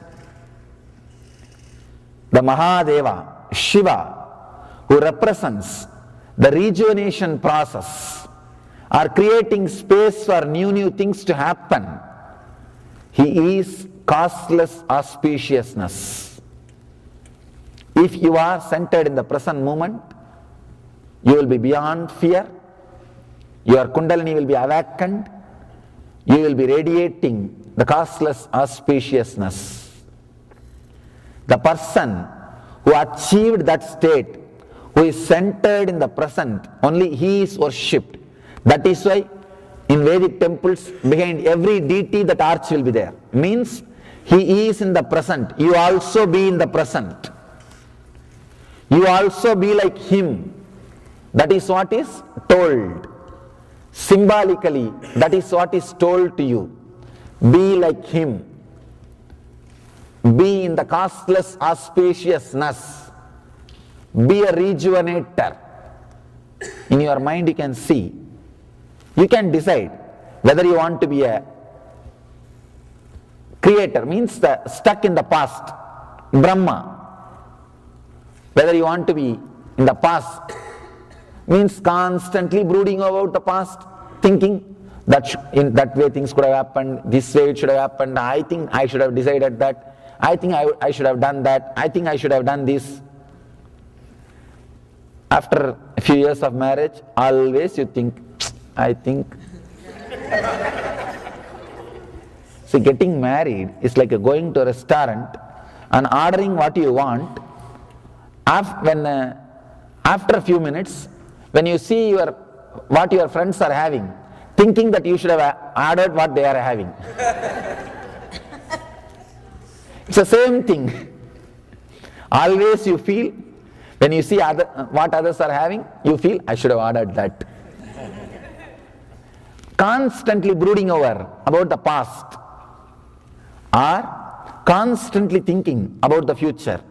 [SPEAKER 6] The Mahadeva, Shiva, who represents the rejuvenation process, are creating space for new things to happen. He is causeless auspiciousness. If you are centered in the present moment, you will be beyond fear. Your Kundalini will be awakened. You will be radiating the causeless auspiciousness. The person who achieved that state, who is centered in the present, only he is worshipped. That is why in Vedic temples, behind every deity that arch will be there. Means he is in the present. You also be in the present. You also be like him. That is what is told. Symbolically, that is what is told to you. Be like him. Be in the causeless auspiciousness. Be a rejuvenator. In your mind you can see. You can decide whether you want to be a creator, means the stuck in the past, Brahma. Whether you want to be in the past, means constantly brooding about the past, thinking that in that way things could have happened, this way it should have happened, I think I should have decided that, I think I should have done that, I think I should have done this. After a few years of marriage, always you think, I think. See, getting married is like going to a restaurant and ordering what you want. After a few minutes, when you see what your friends are having, thinking that you should have ordered what they are having. It's the same thing. Always you feel, when you see what others are having, you feel, I should have ordered that. Constantly brooding over about the past, or constantly thinking about the future.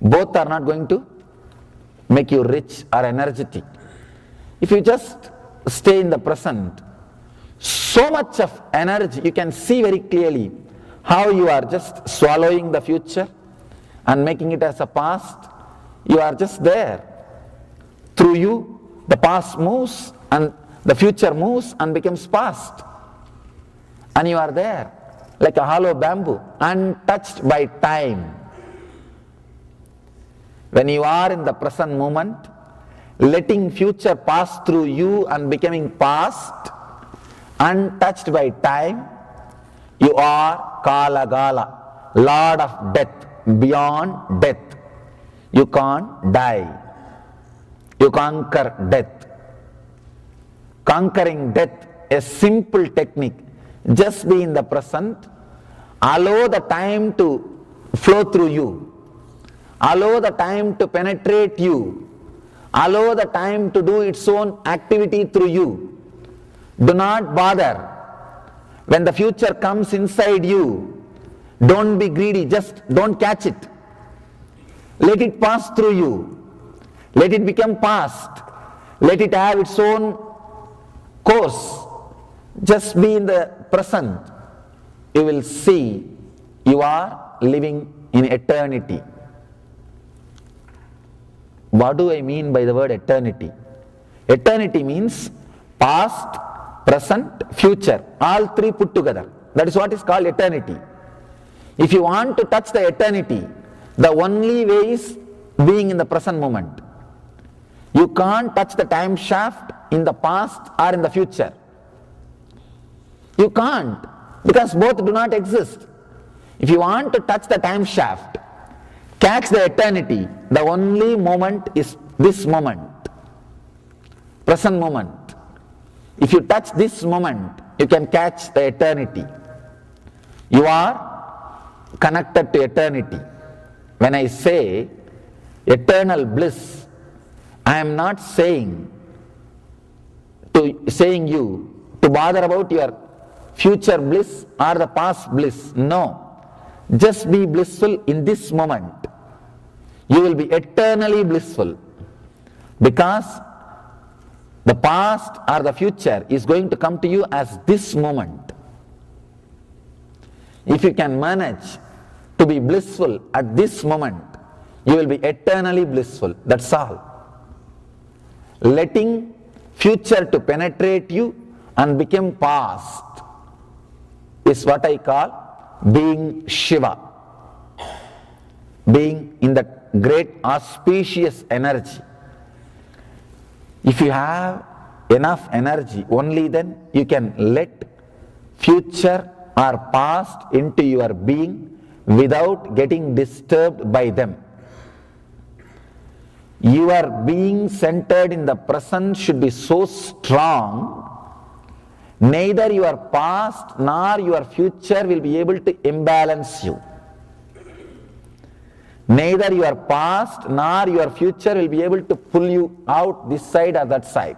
[SPEAKER 6] Both are not going to make you rich or energetic. If you just stay in the present, so much of energy, you can see very clearly how you are just swallowing the future and making it as a past. You are just there. Through you, the past moves and the future moves and becomes past. And you are there like a hollow bamboo, untouched by time. When you are in the present moment, letting future pass through you and becoming past, untouched by time, you are Kalagala, Lord of death, beyond death. You can't die. You conquer death. Conquering death, a simple technique. Just be in the present, allow the time to flow through you, allow the time to penetrate you, allow the time to do its own activity through you. Do not bother. When the future comes inside you, don't be greedy, just don't catch it. Let it pass through you. Let it become past. Let it have its own course. Just be in the present. You will see you are living in eternity. What do I mean by the word eternity? Eternity means past, present, future, all three put together. That is what is called eternity. If you want to touch the eternity, the only way is being in the present moment. You can't touch the time shaft in the past or in the future. You can't, because both do not exist. If you want to touch the time shaft, catch the eternity, the only moment is this moment, present moment. If you touch this moment, you can catch the eternity. You are connected to eternity. When I say eternal bliss, I am not saying you to bother about your future bliss or the past bliss. No. Just be blissful in this moment. You will be eternally blissful, because the past or the future is going to come to you as this moment. If you can manage to be blissful at this moment, you will be eternally blissful. That's all. Letting future to penetrate you and become past is what I call being Shiva, being in that great auspicious energy. If you have enough energy, only then you can let future or past into your being without getting disturbed by them. Your being centered in the present should be so strong, neither your past nor your future will be able to imbalance you. Neither your past nor your future will be able to pull you out this side or that side.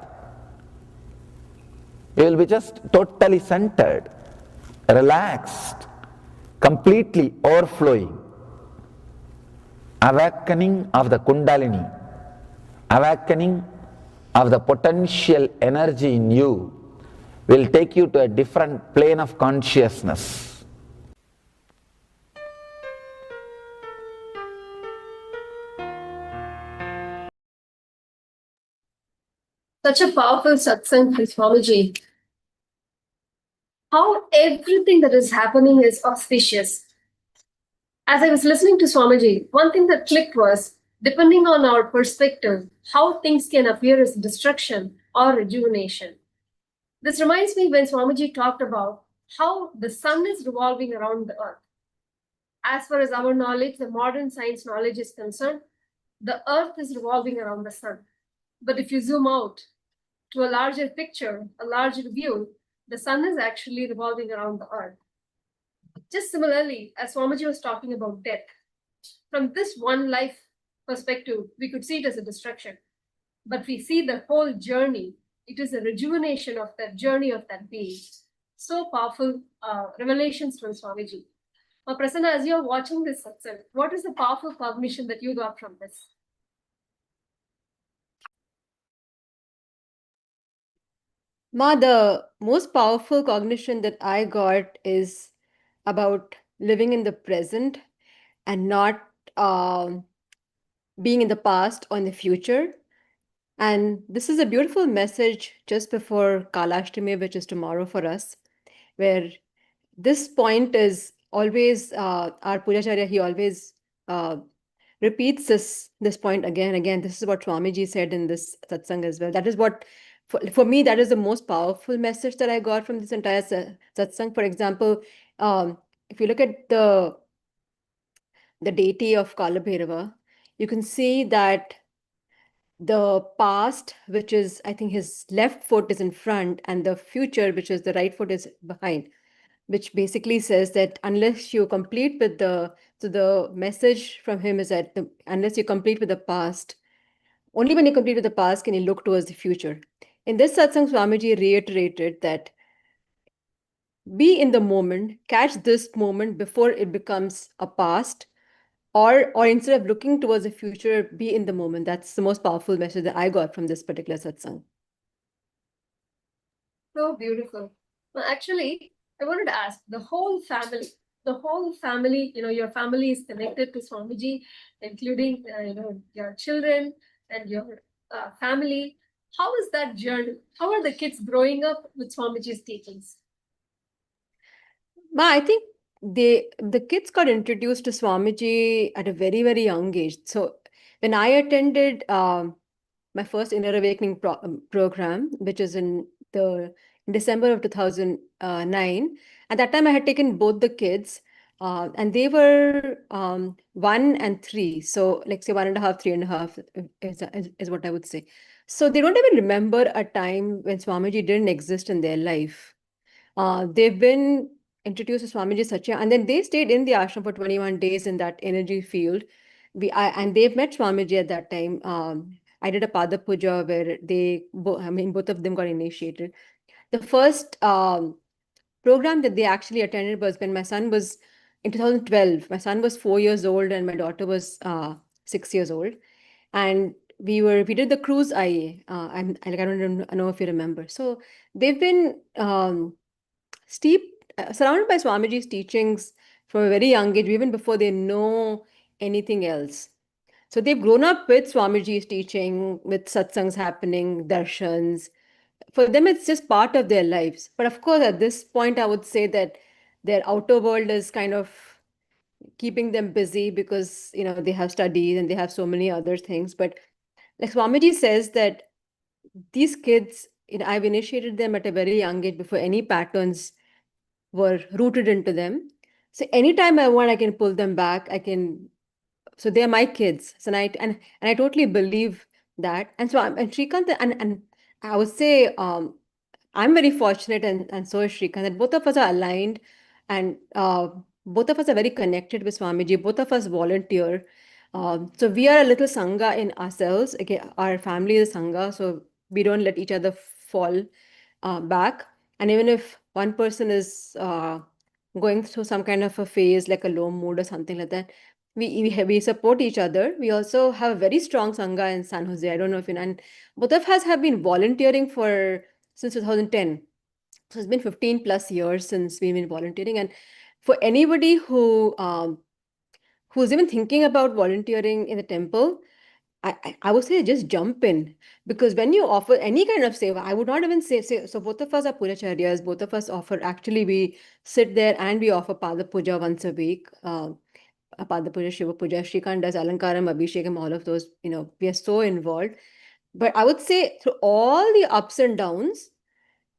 [SPEAKER 6] You will be just totally centered, relaxed, completely overflowing. Awakening of the Kundalini, awakening of the potential energy in you will take you to a different plane of consciousness.
[SPEAKER 1] Such a powerful satsang from Swamiji. how everything that is happening is auspicious. As I was listening to Swamiji, one thing that clicked was, depending on our perspective, how things can appear as destruction or rejuvenation. This reminds me when Swamiji talked about how the sun is revolving around the earth. As far as our knowledge, the modern science knowledge is concerned, the earth is revolving around the sun. But if you zoom out to a larger picture, a larger view, the sun is actually revolving around the earth. Just similarly, as Swamiji was talking about death, from this one life perspective, we could see it as a destruction. But we see the whole journey, it is a rejuvenation of that journey of that being. So powerful revelations from Swamiji. Now, Prasanna, as you're watching this satsang, what is the powerful cognition that you got from this?
[SPEAKER 2] Ma, the most powerful cognition that I got is about living in the present and not being in the past or in the future. And this is a beautiful message just before Kalashtami, which is tomorrow for us, where this point is always our Pujacharya, he always repeats this point again and again. This is what Swamiji said in this satsang as well. That is what, for me, that is the most powerful message that I got from this entire satsang. For example, if you look at the deity of Kalabhairava, you can see that the past, which is, I think his left foot is in front, and the future, which is the right foot, is behind, which basically says that unless you complete with so the message from him is that unless you complete with the past, only when you complete with the past can you look towards the future. In this satsang, Swamiji reiterated that be in the moment, catch this moment before it becomes a past, or instead of looking towards the future, be in the moment. That's the most powerful message that I got from this particular satsang.
[SPEAKER 1] So beautiful. Well, actually, I wanted to ask the whole family, your family is connected to Swamiji, including, your children and your family. How is that journey? How are the kids growing up with Swamiji's teachings?
[SPEAKER 2] Ma, I think the kids got introduced to Swamiji at a very, very young age. So when I attended my first Inner Awakening program, which is in December of 2009, at that time I had taken both the kids, and they were 1 and 3. So like say 1.5, 3.5 is what I would say. So they don't even remember a time when Swamiji didn't exist in their life. They've been introduced to Swamiji Satya, and then they stayed in the ashram for 21 days in that energy field. And they've met Swamiji at that time. I did a Pada Puja where both of them got initiated. The first program that they actually attended was when my son was in 2012. My son was 4 years old and my daughter was 6 years old. And we did the cruise IA. I don't know if you remember. So they've been surrounded by Swamiji's teachings from a very young age, even before they know anything else. So they've grown up with Swamiji's teaching, with satsangs happening, darshans. For them, it's just part of their lives. But of course, at this point, I would say that their outer world is kind of keeping them busy because they have studies and they have so many other things. But like Swamiji says that these kids, I've initiated them at a very young age before any patterns were rooted into them. So anytime I want, I can pull them back. So they're my kids. So and I totally believe that. And so and Shrikant and I would say I'm very fortunate, and so is Shrikant, that both of us are aligned, and both of us are very connected with Swamiji. Both of us volunteer. So we are a little sangha in ourselves. Okay, our family is a sangha, so we don't let each other fall back. And even if one person is going through some kind of a phase, like a low mood or something like that, we support each other. We also have a very strong sangha in San Jose. I don't know if you know. And both of us have been volunteering since 2010. So it's been 15 plus years since we've been volunteering. And for anybody who's even thinking about volunteering in the temple, I would say just jump in, because when you offer any kind of seva, I would not even say so. Both of us are pujacharyas. Both of us offer, actually, we sit there and we offer Pada Puja once a week. Pada Puja, Shiva Puja, Shrikant does Alankaram, Abhishekam, all of those. We are so involved. But I would say through all the ups and downs,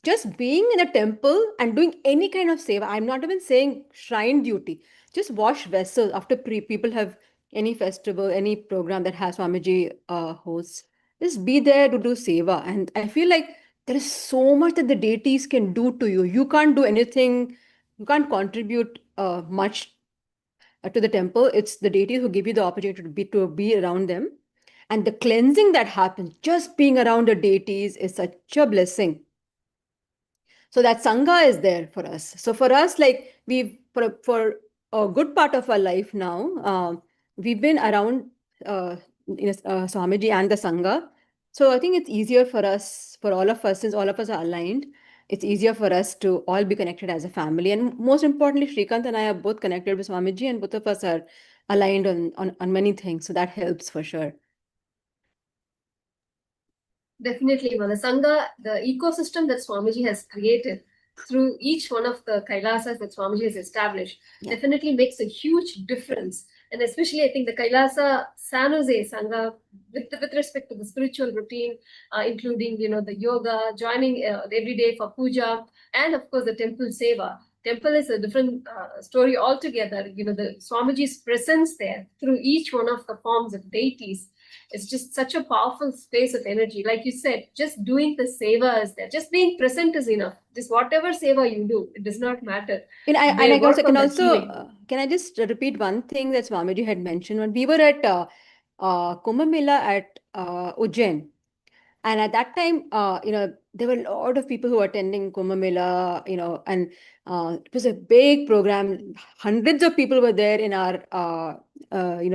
[SPEAKER 2] just being in a temple and doing any kind of seva, I'm not even saying shrine duty, just wash vessels after people have any festival, any program that has Swamiji hosts, just be there to do seva. And I feel like there is so much that the deities can do to you. You can't do anything, you can't contribute much to the temple. It's the deities who give you the opportunity to be around them. And the cleansing that happens, just being around the deities, is such a blessing. So that Sangha is there for us. So for us, like, for a good part of our life now, we've been around Swamiji and the Sangha. So I think it's easier for us, for all of us, since all of us are aligned, it's easier for us to all be connected as a family. And most importantly, Shrikant and I are both connected with Swamiji, and both of us are aligned on many things. So that helps for sure.
[SPEAKER 1] Definitely, the Sangha, the ecosystem that Swamiji has created through each one of the Kailasas that Swamiji has established,
[SPEAKER 2] Yeah.
[SPEAKER 1] definitely makes a huge difference. And especially, I think the Kailasa San Jose Sangha, with respect to the spiritual routine, including, the yoga, joining every day for puja, and of course the temple seva. Temple is a different story altogether. The Swamiji's presence there through each one of the forms of deities, it's just such a powerful space of energy. Like you said, just doing the seva is there. Just being present is enough. Just whatever seva you do, it does not matter.
[SPEAKER 2] And I
[SPEAKER 1] They work on
[SPEAKER 2] can
[SPEAKER 1] that
[SPEAKER 2] also
[SPEAKER 1] healing.
[SPEAKER 2] can I just repeat one thing that Swamiji had mentioned when we were at Kumbh Mela at Ujjain. And at that time, there were a lot of people who were attending Kumbh Mela, and it was a big program. Hundreds of people were there in our, in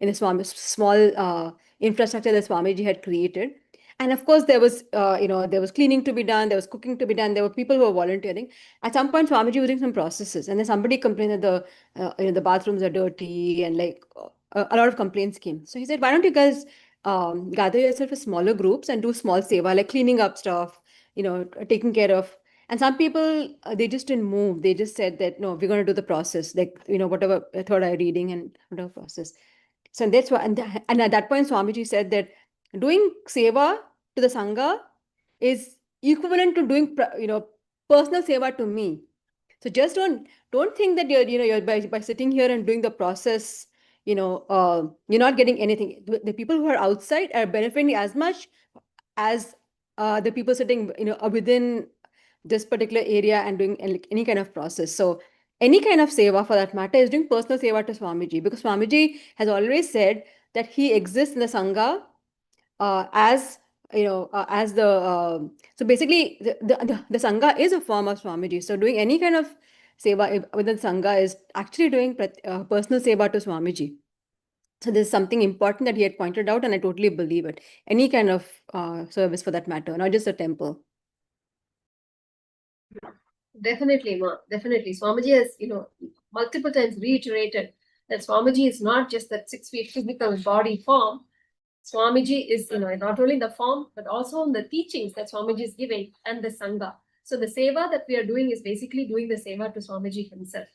[SPEAKER 2] a small infrastructure that Swamiji had created. And of course, there was cleaning to be done, there was cooking to be done, there were people who were volunteering. At some point, Swamiji was doing some processes, and then somebody complained that the bathrooms are dirty, and like a lot of complaints came. So he said, "Why don't you guys gather yourself in smaller groups and do small seva, like cleaning up stuff, taking care of." And some people, they just didn't move. They just said that, no, we're going to do the process, like, whatever third eye reading and whatever process. So that's why, and at that point, Swamiji said that doing seva to the Sangha is equivalent to doing, personal seva to me. So just don't think that you're by sitting here and doing the process, you're not getting anything. The people who are outside are benefiting as much as the people sitting, within this particular area and doing any kind of process. So any kind of seva, for that matter, is doing personal seva to Swamiji, because Swamiji has always said that he exists in the Sangha as as the so basically the Sangha is a form of Swamiji. So doing any kind of seva within Sangha is actually doing personal seva to Swamiji. So this is something important that he had pointed out, and I totally believe it. Any kind of service, for that matter, not just a temple.
[SPEAKER 1] Definitely, Ma. Definitely. Swamiji has, multiple times reiterated that Swamiji is not just that 6 feet physical body form. Swamiji is, not only the form, but also in the teachings that Swamiji is giving and the Sangha. So the seva that we are doing is basically doing the seva to Swamiji himself.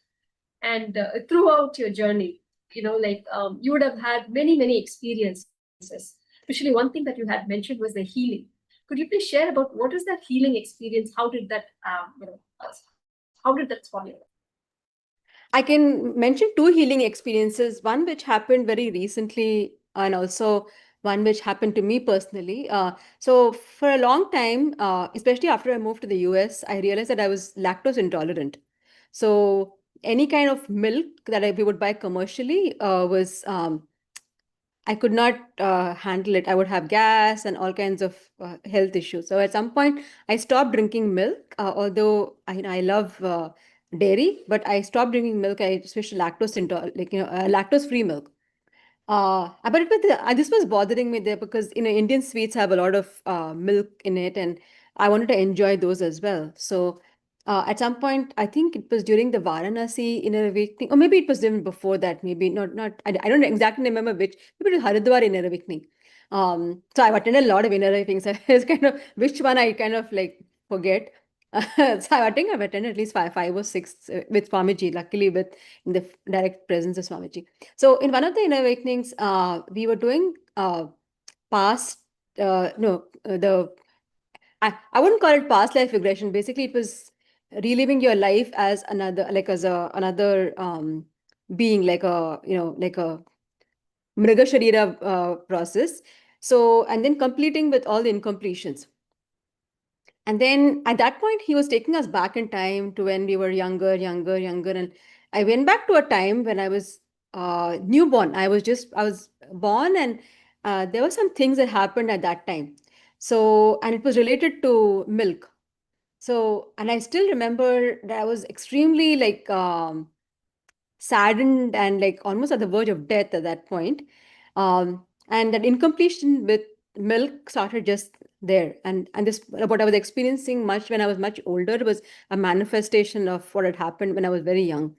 [SPEAKER 1] And throughout your journey, you would have had many, many experiences. Especially one thing that you had mentioned was the healing. Could you please share about what is that healing experience? How did that, follow?
[SPEAKER 2] I can mention two healing experiences, one which happened very recently, and also one which happened to me personally. So for a long time, especially after I moved to the US, I realized that I was lactose intolerant. So any kind of milk that we would buy commercially was I could not handle it. I would have gas and all kinds of health issues. So at some point, I stopped drinking milk, although I love dairy, but I stopped drinking milk. I switched to lactose-free milk. But this was bothering me there, because Indian sweets have a lot of milk in it, and I wanted to enjoy those as well. So at some point, I think it was during the Varanasi Inner Awakening, or maybe it was even before that, maybe not, I don't exactly remember which, maybe it was Haridwar Inner Awakening. So I've attended a lot of inner awakenings. It's kind of, which one I kind of like forget. So I think I've attended at least five or six with Swamiji, luckily with in the direct presence of Swamiji. So in one of the inner awakenings, we were doing past, no, the I wouldn't call it past life regression. Basically, it was reliving your life as another, like as another being, like like a Mriga Sharira process. So, and then completing with all the incompletions. And then at that point, he was taking us back in time to when we were younger. And I went back to a time when I was newborn. I was born, and there were some things that happened at that time. So, and it was related to milk. So, and I still remember that I was extremely like saddened and like almost at the verge of death at that point. And that incompletion with milk started just there. And this, what I was experiencing much when I was much older, was a manifestation of what had happened when I was very young.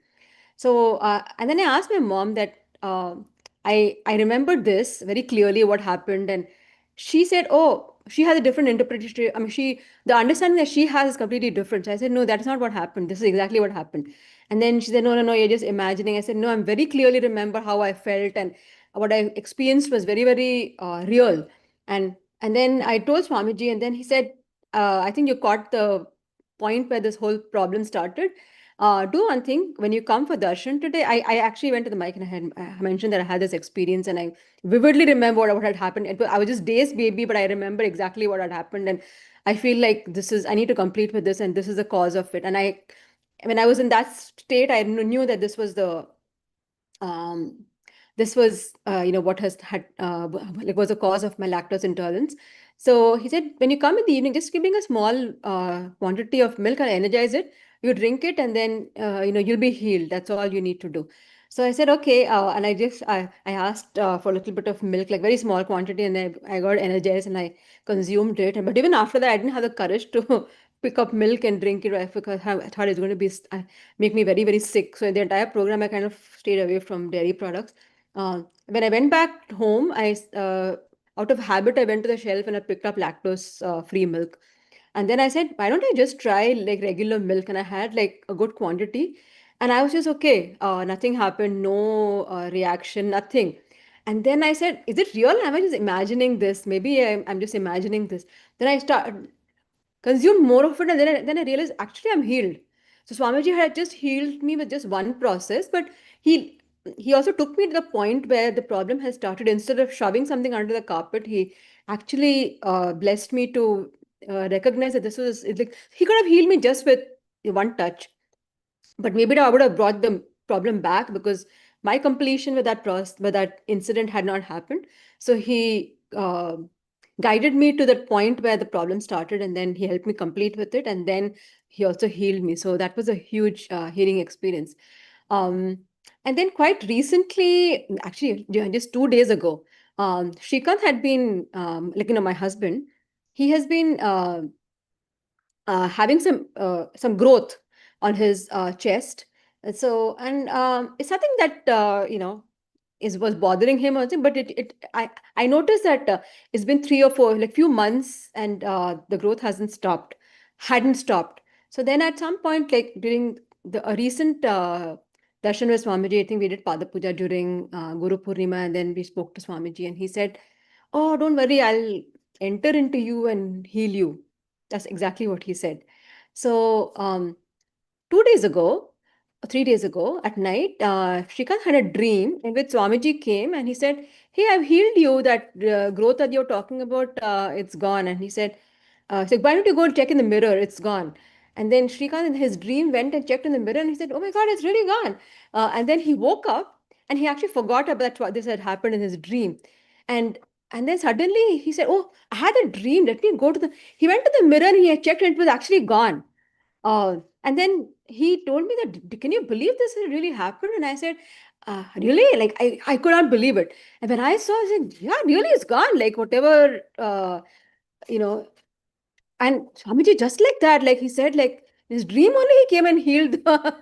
[SPEAKER 2] So, and then I asked my mom that I remembered this very clearly what happened, and she said, "Oh, she has a different interpretation. I mean, the understanding that she has is completely different." So I said, "No, that's not what happened. This is exactly what happened." And then she said, "No, no, no, you're just imagining." I said, "No, I'm very clearly remember how I felt, and what I experienced was very, very real." And then I told Swamiji, and then he said, "I think you caught the point where this whole problem started. Do one thing when you come for darshan today." I actually went to the mic and I mentioned that I had this experience, and I vividly remember what had happened. I was just days baby, but I remember exactly what had happened, and I feel like I need to complete with this, and this is the cause of it. And when I was in that state, I knew that this was um, what has had like was the cause of my lactose intolerance. So he said, when you come in the evening, just bring a small quantity of milk and energize it. You drink it, and then you'll be healed. That's all you need to do. So I said, okay, and I asked for a little bit of milk, like very small quantity, and I got energized and I consumed it. But even after that, I didn't have the courage to pick up milk and drink it, right, because I thought it's going to be make me very, very sick. So in the entire program, I kind of stayed away from dairy products. When I went back home, out of habit, I went to the shelf and I picked up lactose-free milk. And then I said, why don't I just try like regular milk? And I had like a good quantity. And I was just okay. Nothing happened, no reaction, nothing. And then I said, is it real? Am I just imagining this? Maybe I'm just imagining this. Then I started consumed more of it, and then I realized actually I'm healed. So Swamiji had just healed me with just one process, but he also took me to the point where the problem has started. Instead of shoving something under the carpet, he actually blessed me to recognize that this was like he could have healed me just with one touch, but maybe I would have brought the problem back, because my completion with that incident had not happened. So he guided me to that point where the problem started, and then he helped me complete with it, and then he also healed me. So that was a huge healing experience. um, and then quite recently, actually just 2 days ago, Shrikant had been like my husband, he has been having some growth on his chest. And it's something that was bothering him or something, but I noticed that it's been 3 or 4, like few months, and the growth hadn't stopped. So then at some point, like during a recent darshan with Swamiji, I think we did Pada Puja during Guru Purnima, and then we spoke to Swamiji, and he said, "Oh, don't worry, I'll enter into you and heal you." That's exactly what he said. So 2 days ago, 3 days ago at night, Shrikant had a dream in which Swamiji came and he said, "Hey, I've healed you. That growth that you're talking about, it's gone." And he said, "Why don't you go and check in the mirror? It's gone." And then Shrikant in his dream went and checked in the mirror, and he said, "Oh my God, it's really gone." And then he woke up and he actually forgot about what this had happened in his dream. And and then suddenly he said, "Oh, I had a dream. Let me go to the." He went to the mirror and he had checked, and it was actually gone. And then he told me that, "Can you believe this has really happened?" And I said, "Really?" Like I could not believe it. And when I saw, I said, "Yeah, really, it's gone. Like whatever, you know." And Swamiji, just like that, like he said, like his dream only he came and healed the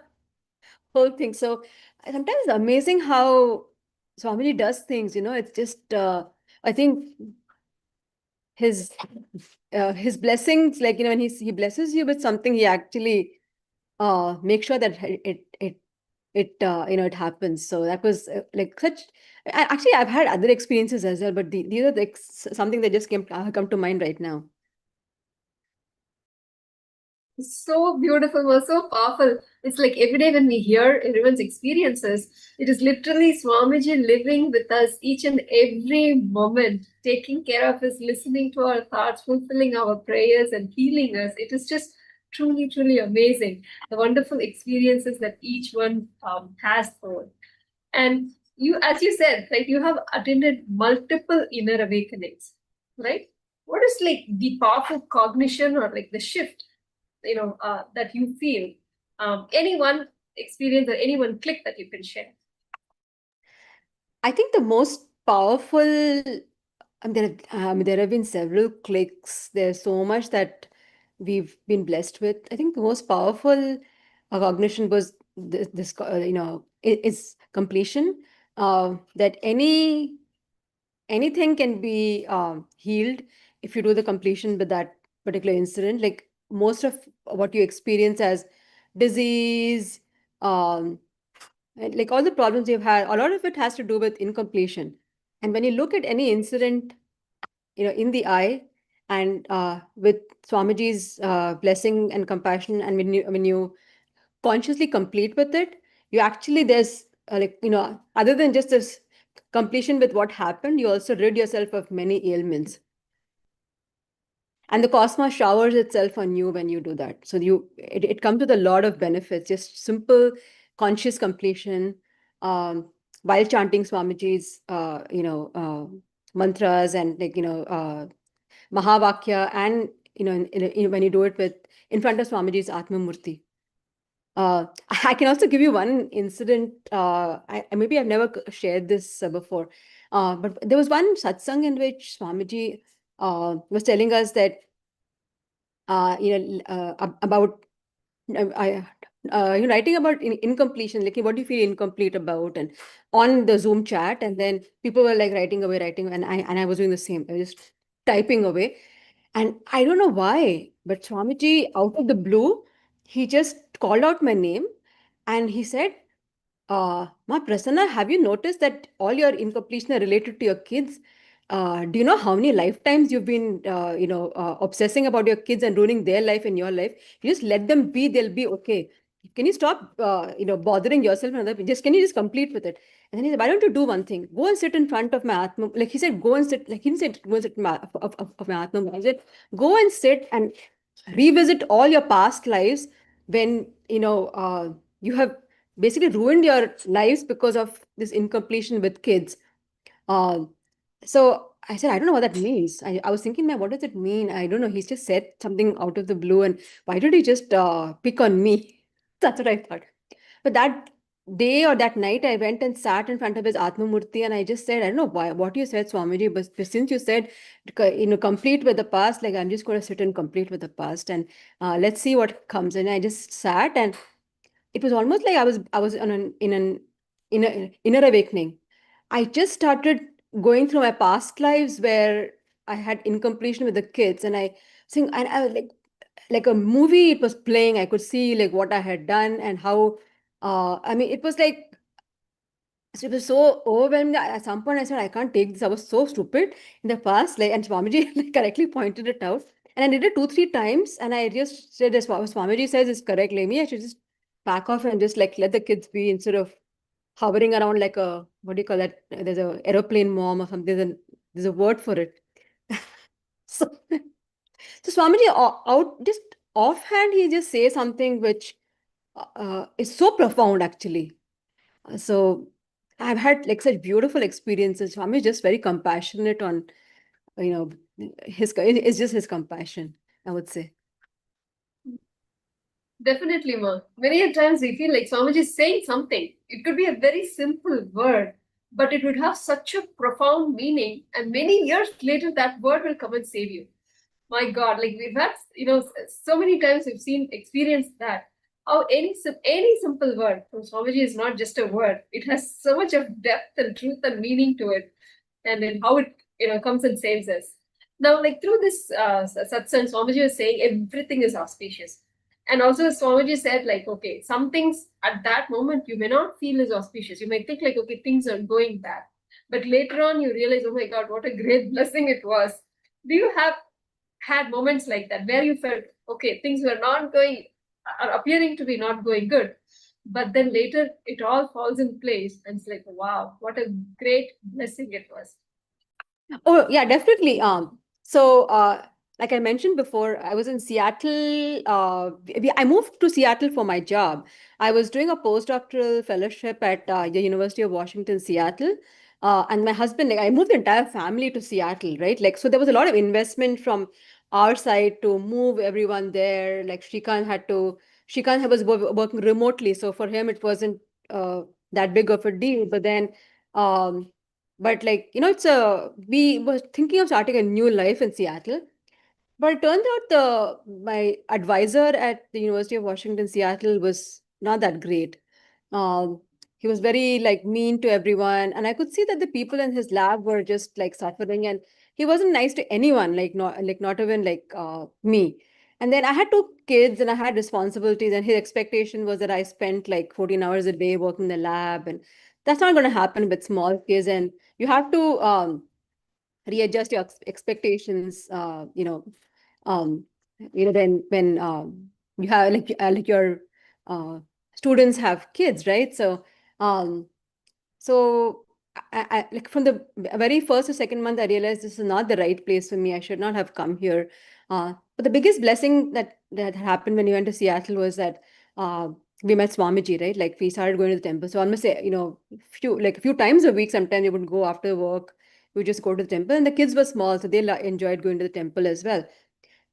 [SPEAKER 2] whole thing. So sometimes it's amazing how Swamiji does things, it's just, I think his blessings, like, when he blesses you with something, he actually makes sure that it happens. So that was like such, actually, I've had other experiences as well, but these are something that just come to mind right now.
[SPEAKER 1] So beautiful, was so powerful. It's like every day when we hear everyone's experiences, it is literally Swamiji living with us each and every moment, taking care of us, listening to our thoughts, fulfilling our prayers, and healing us. It is just truly, truly amazing. The wonderful experiences that each one has for. And you, as you said, like you have attended multiple inner awakenings, right? What is like the powerful cognition or like the shift that you feel, any one experience or any one click that you can share?
[SPEAKER 2] I think the most powerful, there have been several clicks. There's so much that we've been blessed with. I think the most powerful cognition was this is completion. That anything can be healed if you do the completion with that particular incident. Like most of what you experience as disease, and like all the problems you've had, a lot of it has to do with incompletion. And when you look at any incident, in the eye, and with Swamiji's blessing and compassion, and when you consciously complete with it, you actually, there's other than just this completion with what happened, you also rid yourself of many ailments. And the cosmos showers itself on you when you do that. So it comes with a lot of benefits, just simple conscious completion, while chanting Swamiji's mantras, and Mahavakya, and when you do it in front of Swamiji's Atma Murti. I can also give you one incident. Maybe I've never shared this before, but there was one satsang in which Swamiji was telling us that about writing about incompletion, like what do you feel incomplete about, and on the Zoom chat, and then people were like writing away, and I was doing the same. I was just typing away, and I don't know why, but Swamiji, out of the blue, he just called out my name, and he said, Ma Prasanna, have you noticed that all your incompletion are related to your kids? Do you know how many lifetimes you've been, obsessing about your kids and ruining their life and your life? You just let them be; they'll be okay. Can you stop, bothering yourself and other people? Can you just complete with it? And then he said, why don't you do one thing? Go and sit in front of my Atma. Like he said, go and sit. Like he didn't say, go and sit of my Atma. He said, go and sit and revisit all your past lives when you have basically ruined your lives because of this incompletion with kids. So I said, I don't know what that means. I was thinking, man, what does it mean? I don't know. He's just said something out of the blue, and why did he just pick on me? That's what I thought. But that day or that night, I went and sat in front of his Atma Murti, and I just said, I don't know what you said, Swamiji, but since you said, complete with the past, like I'm just going to sit and complete with the past, and let's see what comes. And I just sat, and it was almost like I was in an inner awakening. I just started going through my past lives where I had incompletion with the kids, and I think, and I was like a movie. It was playing. I could see like what I had done and how. It was like, so it was so overwhelming that at some point I said, I can't take this. I was so stupid in the past. Like, and Swamiji like correctly pointed it out. And I did it 2-3 times. And I just said, as Swamiji says is correct. Maybe I should just back off and just like let the kids be instead of hovering around like a, what do you call that? There's a aeroplane mom or something. There's a word for it. So, so Swamiji out just offhand, he just says something which is so profound actually. So I've had like such beautiful experiences. Swami is just very compassionate on, it's just his compassion, I would say.
[SPEAKER 1] Definitely, Ma. Many a times we feel like Swamiji is saying something. It could be a very simple word, but it would have such a profound meaning, and many years later, that word will come and save you. My God, like we've had, so many times we've experienced that. How any simple word from Swamiji is not just a word. It has so much of depth and truth and meaning to it, and then how it comes and saves us. Now, like through this satsang, Swamiji was saying everything is auspicious, and also Swamiji said like, okay, some things at that moment you may not feel is auspicious. You may think like, okay, things are going bad, but later on you realize, oh my God, what a great blessing it was. Do you have had moments like that where you felt, okay, things were not going, are appearing to be not going good, but then later it all falls in place and it's like, wow, what a great blessing it was.
[SPEAKER 2] Oh, yeah, definitely. So, like I mentioned before, I was in Seattle. I moved to Seattle for my job. I was doing a postdoctoral fellowship at the University of Washington, Seattle. And my husband, like, I moved the entire family to Seattle, right? Like, so there was a lot of investment from our side to move everyone there. Like, Shrikant was working remotely. So for him, it wasn't that big of a deal. But then, but like, we were thinking of starting a new life in Seattle. But it turns out my advisor at the University of Washington, Seattle was not that great. Um, he was very like mean to everyone, and I could see that the people in his lab were just like suffering, and he wasn't nice to anyone, not even like me. And then I had two kids, and I had responsibilities, and his expectation was that I spent like 14 hours a day working in the lab, and that's not going to happen with small kids, and you have to readjust your expectations. Um, then when you have like your uh, students have kids, right? Um, so like from the very first or second month, I realized this is not the right place for me. I should not have come here. But the biggest blessing that happened when we went to Seattle was that uh, we met Swamiji, right? Like we started going to the temple. So almost a few times a week. Sometimes we would go after work. We would just go to the temple, and the kids were small, so they enjoyed going to the temple as well.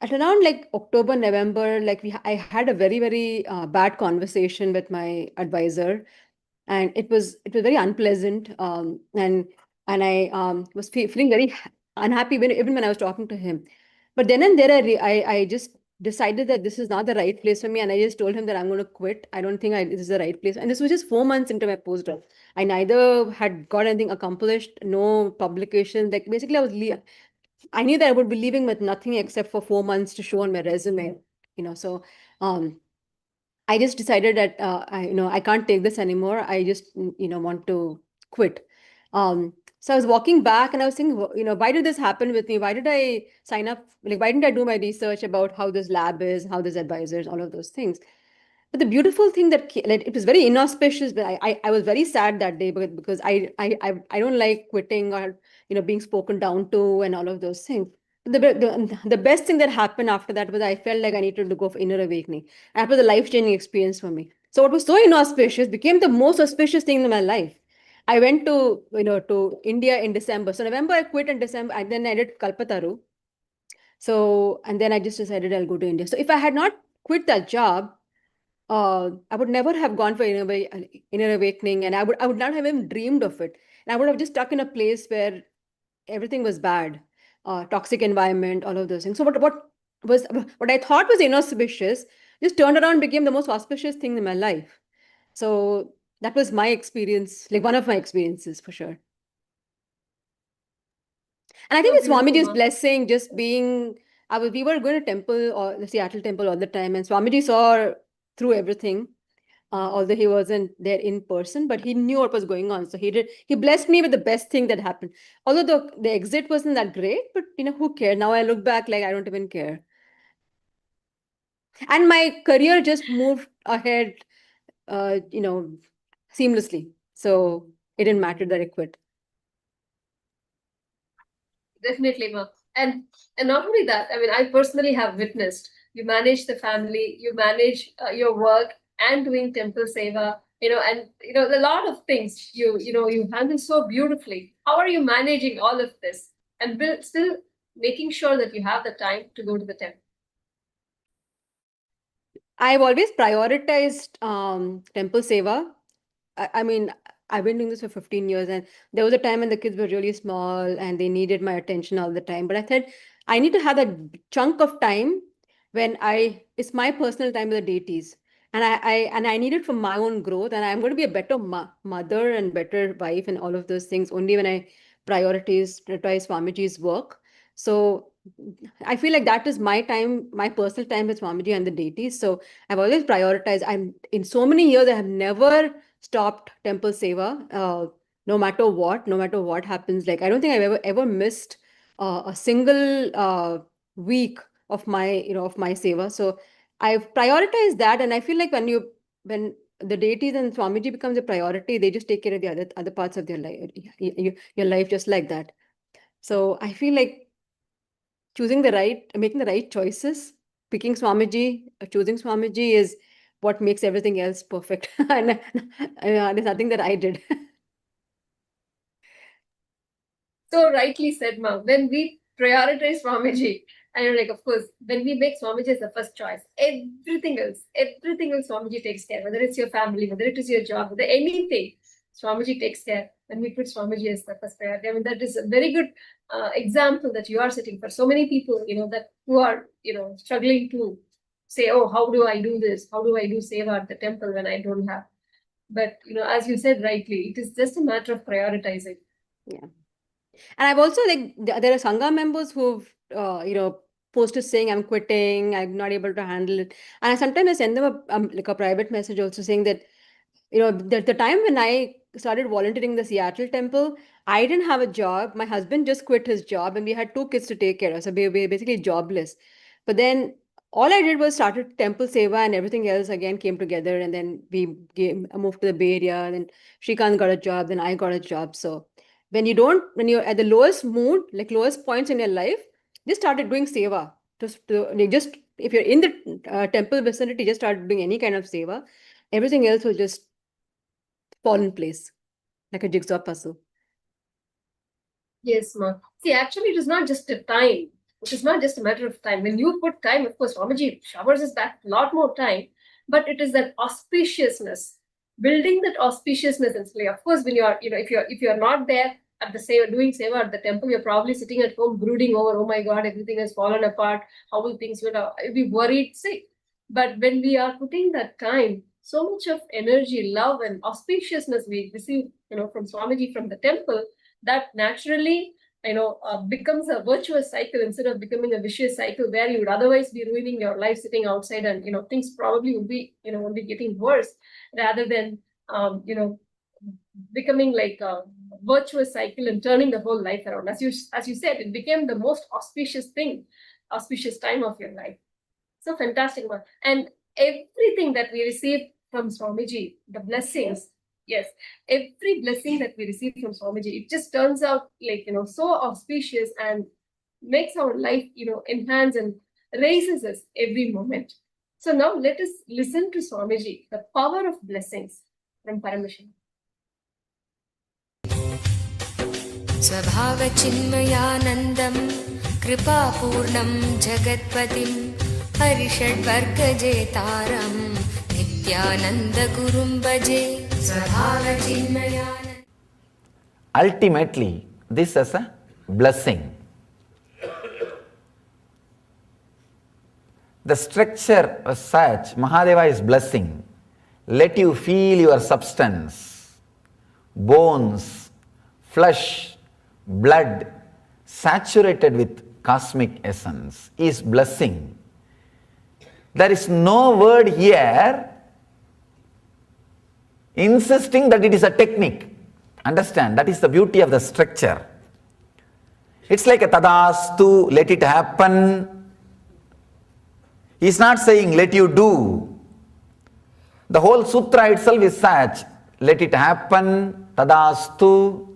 [SPEAKER 2] At around like October, November, like I had a very, very bad conversation with my advisor, and it was very unpleasant. And I was feeling very unhappy even when I was talking to him. But then and there, I just decided that this is not the right place for me, and I just told him that I'm going to quit. I don't think this is the right place. And this was just 4 months into my postdoc. I neither had got anything accomplished, no publication. Like basically, I knew that I would be leaving with nothing except for 4 months to show on my resume. So um, I just decided that I can't take this anymore. I just want to quit. So I was walking back and I was thinking, why did this happen with me? Why did I sign up? Like, why didn't I do my research about how this lab is, how this advisors, all of those things? But the beautiful thing like, it was very inauspicious, but I was very sad that day because I don't like quitting or being spoken down to and all of those things. The best thing that happened after that was I felt like I needed to go for inner awakening. That was a life-changing experience for me. So what was so inauspicious became the most auspicious thing in my life. I went to India in December. So November I quit in December, and then I did Kalpataru. So and then I just decided I'll go to India. So if I had not quit that job, I would never have gone for inner awakening, and I would not have even dreamed of it. And I would have just stuck in a place where everything was bad, toxic environment, all of those things. So what I thought was inauspicious just turned around and became the most auspicious thing in my life. So that was my experience, like one of my experiences for sure. And I think it's Swamiji's blessing, just being. We were going to temple or the Seattle temple all the time, and Swamiji saw through everything. Although he wasn't there in person, but he knew what was going on. So he blessed me with the best thing that happened. Although the exit wasn't that great, but who cared? Now I look back like I don't even care. And my career just moved ahead, seamlessly. So it didn't matter that I quit.
[SPEAKER 1] Definitely, Ma. And not only that, I mean, I personally have witnessed you manage the family, you manage your work and doing temple seva, and a lot of things you handle so beautifully. How are you managing all of this and still making sure that you have the time to go to the temple?
[SPEAKER 2] I've always prioritized temple seva. I mean, I've been doing this for 15 years, and there was a time when the kids were really small and they needed my attention all the time. But I said, I need to have that chunk of time when it's my personal time with the deities. And I need it for my own growth. And I'm going to be a better mother and better wife and all of those things only when I prioritize Swamiji's work. So I feel like that is my time, my personal time with Swamiji and the deities. So I've always prioritized. In so many years, I have never stopped temple seva, no matter what happens. Like I don't think I've ever missed a single week of my seva. So I've prioritized that, and I feel like when the deities and Swamiji becomes a priority, they just take care of the other parts of their life, your life, just like that. So I feel like making the right choices, picking Swamiji, choosing Swamiji is what makes everything else perfect. And there's nothing that I did.
[SPEAKER 1] So rightly said, Ma. When we prioritize Swamiji, and like, of course, when we make Swamiji as the first choice, everything else Swamiji takes care. Whether it's your family, whether it is your job, whether anything, Swamiji takes care. When we put Swamiji as the first priority, I mean, that is a very good example that you are setting for so many people, that who are, struggling to say, oh, how do I do this? How do I do seva at the temple when I don't have? But, as you said rightly, it is just a matter of prioritizing.
[SPEAKER 2] Yeah. And I've also, like, there are Sangha members who've, posted saying, I'm quitting, I'm not able to handle it. And sometimes I send them a private message also saying that, the time when I started volunteering in the Seattle temple, I didn't have a job. My husband just quit his job and we had 2 kids to take care of. So we were basically jobless. But then all I did was started temple seva and everything else again came together. And then we moved to the Bay Area, and then Shrikant got a job, then I got a job. So when you're at the lowest mood, like lowest points in your life, just started doing seva. If you're in the temple vicinity, just start doing any kind of seva. Everything else will just fall in place like a jigsaw puzzle.
[SPEAKER 1] Yes, ma. See, actually, it is not just a time. It is not just a matter of time. When you put time, of course, Swamiji showers us back a lot more time, but it is that auspiciousness, building that auspiciousness in play. Of course, when you are, if you're not there at the seva, doing seva at the temple, you're probably sitting at home brooding over, oh my God, everything has fallen apart. How will things you'll be worried, sick. But when we are putting that time, so much of energy, love, and auspiciousness we receive, from Swamiji, from the temple, that naturally, becomes a virtuous cycle instead of becoming a vicious cycle where you would otherwise be ruining your life sitting outside, and things probably would be only getting worse rather than becoming like a virtuous cycle and turning the whole life around. As you said, it became the most auspicious time of your life. So fantastic one. And everything that we receive from Swamiji, the blessings, yes, every blessing that we receive from Swamiji, it just turns out like, so auspicious and makes our life, enhance and raises us every moment. So now let us listen to Swamiji, the power of blessings from Paramashivam.
[SPEAKER 5] स्वभावचिन्मयानन्दं कृपापूर्णं जगत्पतिं हरिषड्वर्गजेतारं नित्यानन्दगुरुं भजे स्वभावचिन्मयानन्दम्.
[SPEAKER 6] Ultimately, this is a blessing. The structure as such, Mahadeva is blessing. Let you feel your substance, bones, flesh, blood, saturated with cosmic essence, is blessing. There is no word here insisting that it is a technique. Understand, that is the beauty of the structure. It's like a tadastu, let it happen. He's not saying let you do. The whole sutra itself is such, let it happen, tadastu.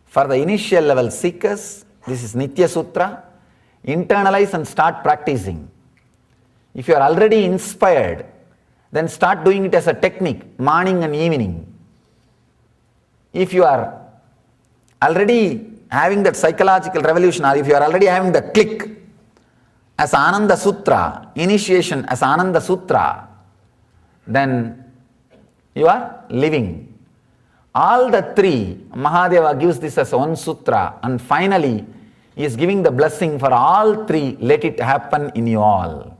[SPEAKER 6] For the initial level seekers, this is Nitya Sutra. Internalize and start practicing. If you are already inspired, then start doing it as a technique, morning and evening. If you are already having that psychological revolution, or if you are already having the click as Ananda Sutra, initiation as Ananda Sutra, then you are living. All the three, Mahadeva gives this as one sutra, and finally he is giving the blessing for all three. Let it happen in you all.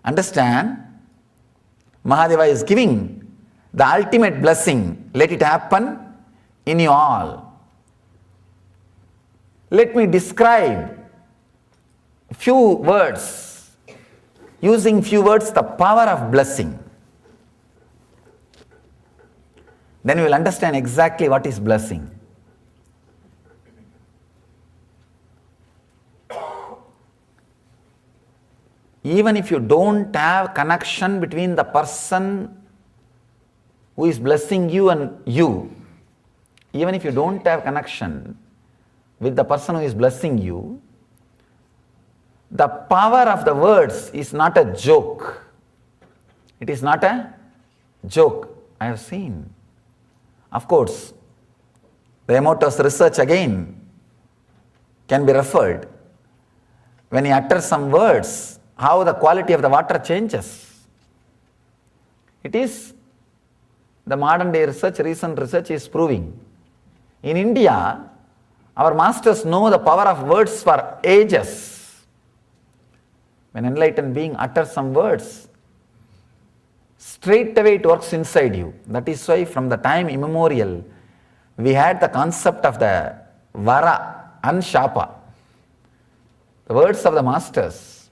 [SPEAKER 6] Understand? Mahadeva is giving the ultimate blessing. Let it happen in you all. Let me describe few words, using few words, the power of blessing. Then you will understand exactly what is blessing. Even if you don't have connection between the person who is blessing you and you, even if you don't have connection with the person who is blessing you, the power of the words is not a joke. It is not a joke. I have seen. Of course, the Emoto's research again can be referred. When he utters some words, how the quality of the water changes. It is the modern day research, recent research is proving. In India, our masters know the power of words for ages. When enlightened being utters some words, straight away it works inside you. That is why from the time immemorial, we had the concept of the vara and shapa. The words of the masters.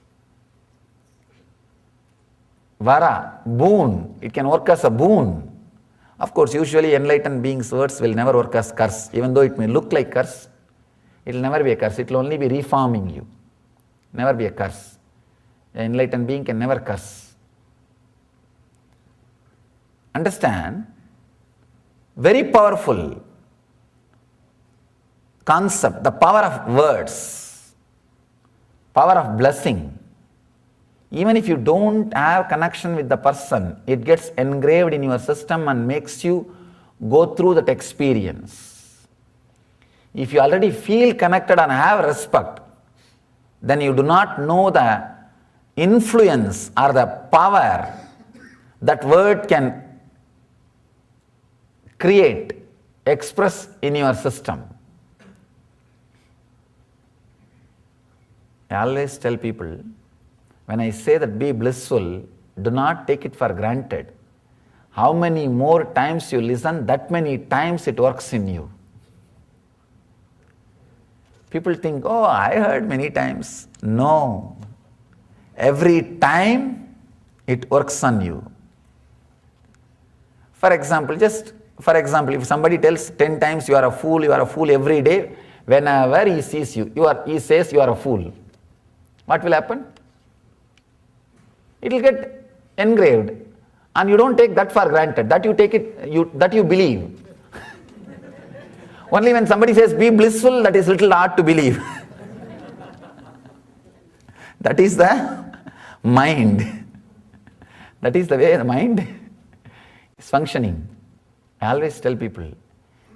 [SPEAKER 6] Vara, boon, it can work as a boon. Of course, usually enlightened beings' words will never work as curse. Even though it may look like curse, it will never be a curse. It will only be reforming you. Never be a curse. An enlightened being can never curse. Understand? Very powerful concept, the power of words, power of blessing. Even if you don't have connection with the person, it gets engraved in your system and makes you go through that experience. If you already feel connected and have respect, then you do not know the influence or the power that word can create, express in your system. I always tell people, when I say that be blissful, do not take it for granted. How many more times you listen, that many times it works in you. People think, oh, I heard many times. No. Every time it works on you. For example, if somebody tells 10 times you are a fool every day, whenever he sees you, he says you are a fool. What will happen? It will get engraved, and you don't take that for granted, that you take it, that you believe. Only when somebody says be blissful, that is little hard to believe. That is the mind. That is the way the mind is functioning. I always tell people,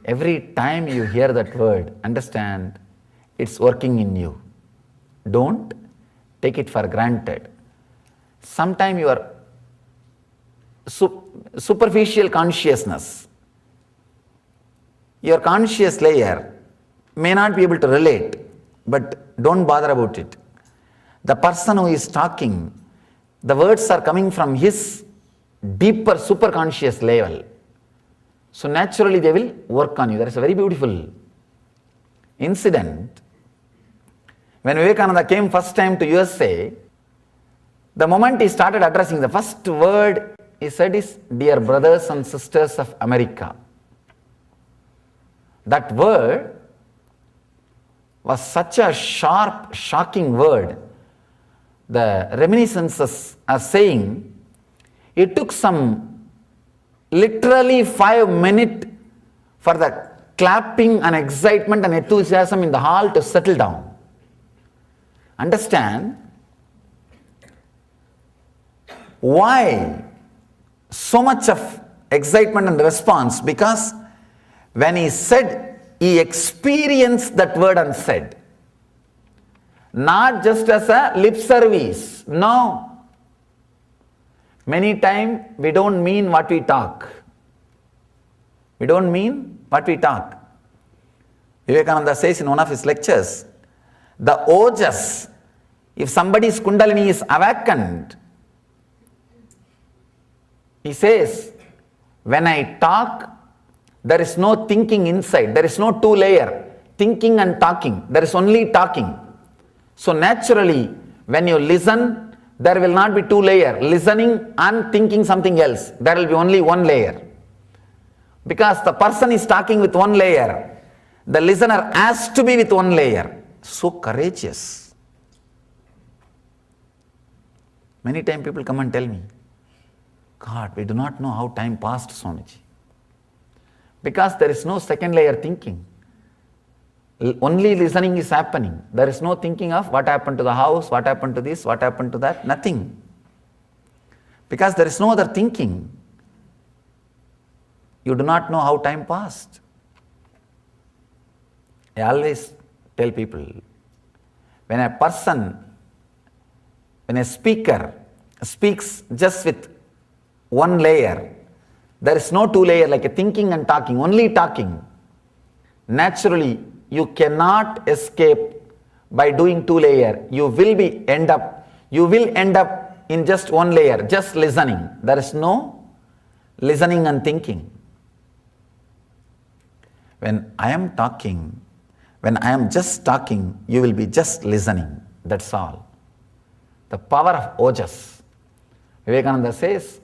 [SPEAKER 6] every time you hear that word, understand it's working in you. Don't take it for granted. Sometimes your superficial consciousness, your conscious layer may not be able to relate, but don't bother about it. The person who is talking, the words are coming from his deeper superconscious level. So naturally they will work on you. There is a very beautiful incident. When Vivekananda came first time to USA, the moment he started addressing, the first word he said is, dear brothers and sisters of America. That word was such a sharp, shocking word. The reminiscences are saying, it took some literally 5 minutes for the clapping and excitement and enthusiasm in the hall to settle down. Understand why so much of excitement and response? Because when he said, he experienced that word and said, not just as a lip service, no. Many times we don't mean what we talk. We don't mean what we talk. Vivekananda says in one of his lectures, the ojas, if somebody's Kundalini is awakened, he says, when I talk, there is no thinking inside. There is no two-layer, thinking and talking. There is only talking. So naturally, when you listen, there will not be two-layer, listening and thinking something else. There will be only one layer. Because the person is talking with one layer, the listener has to be with one layer. So courageous. Many times people come and tell me, God, we do not know how time passed, Swamiji. Because there is no second layer thinking. Only listening is happening. There is no thinking of what happened to the house, what happened to this, what happened to that, nothing. Because there is no other thinking. You do not know how time passed. I always tell people, when a speaker speaks just with one layer, there is no two layer like a thinking and talking, only talking. Naturally, you cannot escape by doing two layer. You will end up in just one layer, just listening. There is no listening and thinking. When I am talking, when I am just talking, you will be just listening. That's all. The power of ojas. Vivekananda says,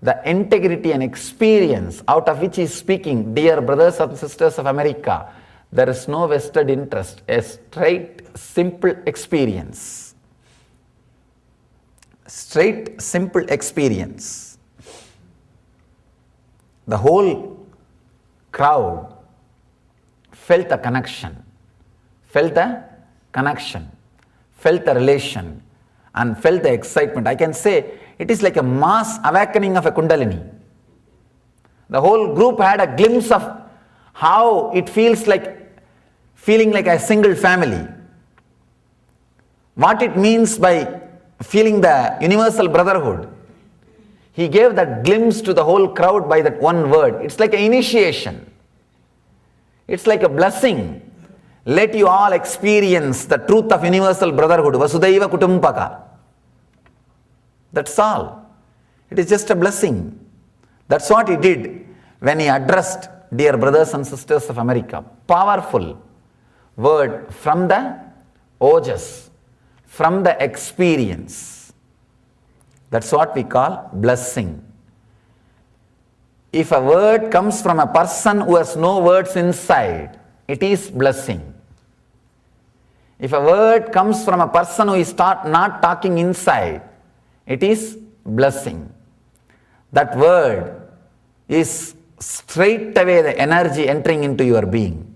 [SPEAKER 6] the integrity and experience out of which he is speaking, dear brothers and sisters of America, there is no vested interest, a straight, simple experience. Straight, simple experience. The whole crowd felt a connection, felt the relation, and felt the excitement. I can say it is like a mass awakening of a Kundalini. The whole group had a glimpse of how it feels like feeling like a single family. What it means by feeling the universal brotherhood. He gave that glimpse to the whole crowd by that one word. It's like an initiation. It's like a blessing. Let you all experience the truth of universal brotherhood. Vasudhaiva Kutumbaka. That's all. It is just a blessing. That's what he did when he addressed dear brothers and sisters of America. Powerful word from the ojas, from the experience. That's what we call blessing. If a word comes from a person who has no words inside, it is blessing. If a word comes from a person who is not talking inside, it is blessing. That word is straight away the energy entering into your being.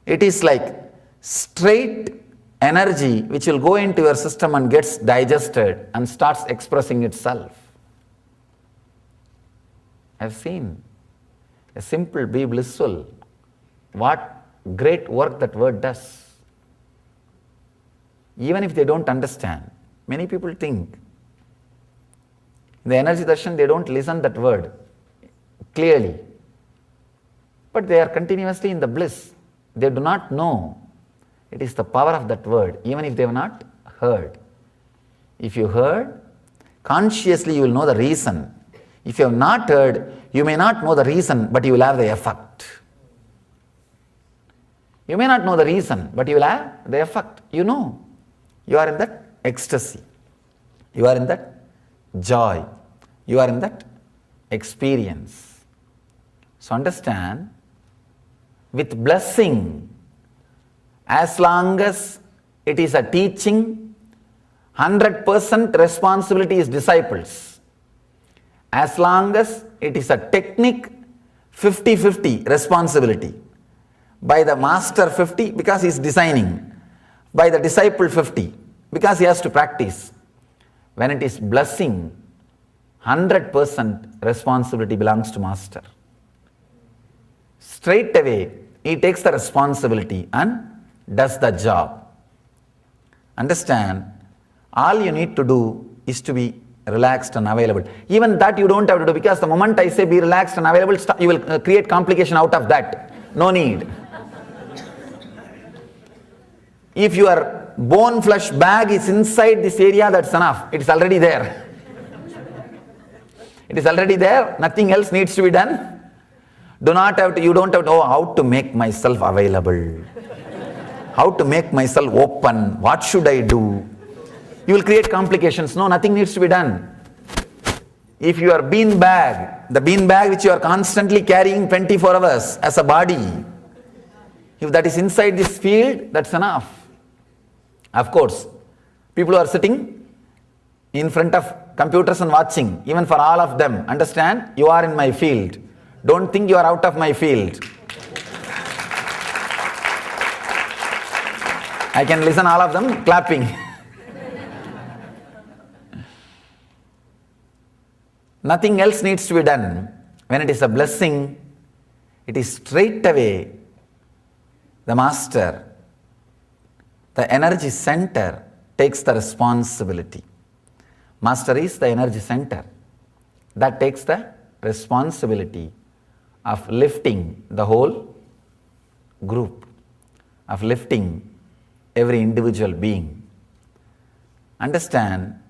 [SPEAKER 6] It is like straight energy which will go into your system and gets digested and starts expressing itself. I've seen a simple be blissful. What great work that word does. Even if they don't understand, many people think in the energy darshan they don't listen that word clearly, but they are continuously in the bliss. They do not know it is the power of that word, even if they have not heard. If you heard, consciously you will know the reason. If you have not heard, you may not know the reason, but you will have the effect. You may not know the reason, but you will have the effect. You know, you are in that ecstasy. You are in that joy. You are in that experience. So understand, with blessing, as long as it is a teaching, 100% responsibility is disciples. As long as it is a technique, 50-50 responsibility. By the master 50 because he is designing. By the disciple 50 because he has to practice. When it is blessing, 100% responsibility belongs to master. Straight away, he takes the responsibility and does the job. Understand, all you need to do is to be relaxed and available. Even that you don't have to do, because the moment I say be relaxed and available, you will create complication out of that. No need. If your bone flesh bag is inside this area, that's enough. It is already there. It is already there. Nothing else needs to be done. You don't have to know how to make myself available. How to make myself open. What should I do? You will create complications. No, nothing needs to be done. If your bean bag, the bean bag which you are constantly carrying 24 hours as a body, if that is inside this field, that's enough. Of course, people who are sitting in front of computers and watching, even for all of them, understand, you are in my field. Don't think you are out of my field. I can listen all of them clapping. Nothing else needs to be done. When it is a blessing, it is straight away the master, the energy center takes the responsibility. Master is the energy center that takes the responsibility of lifting the whole group, of lifting every individual being. Understand,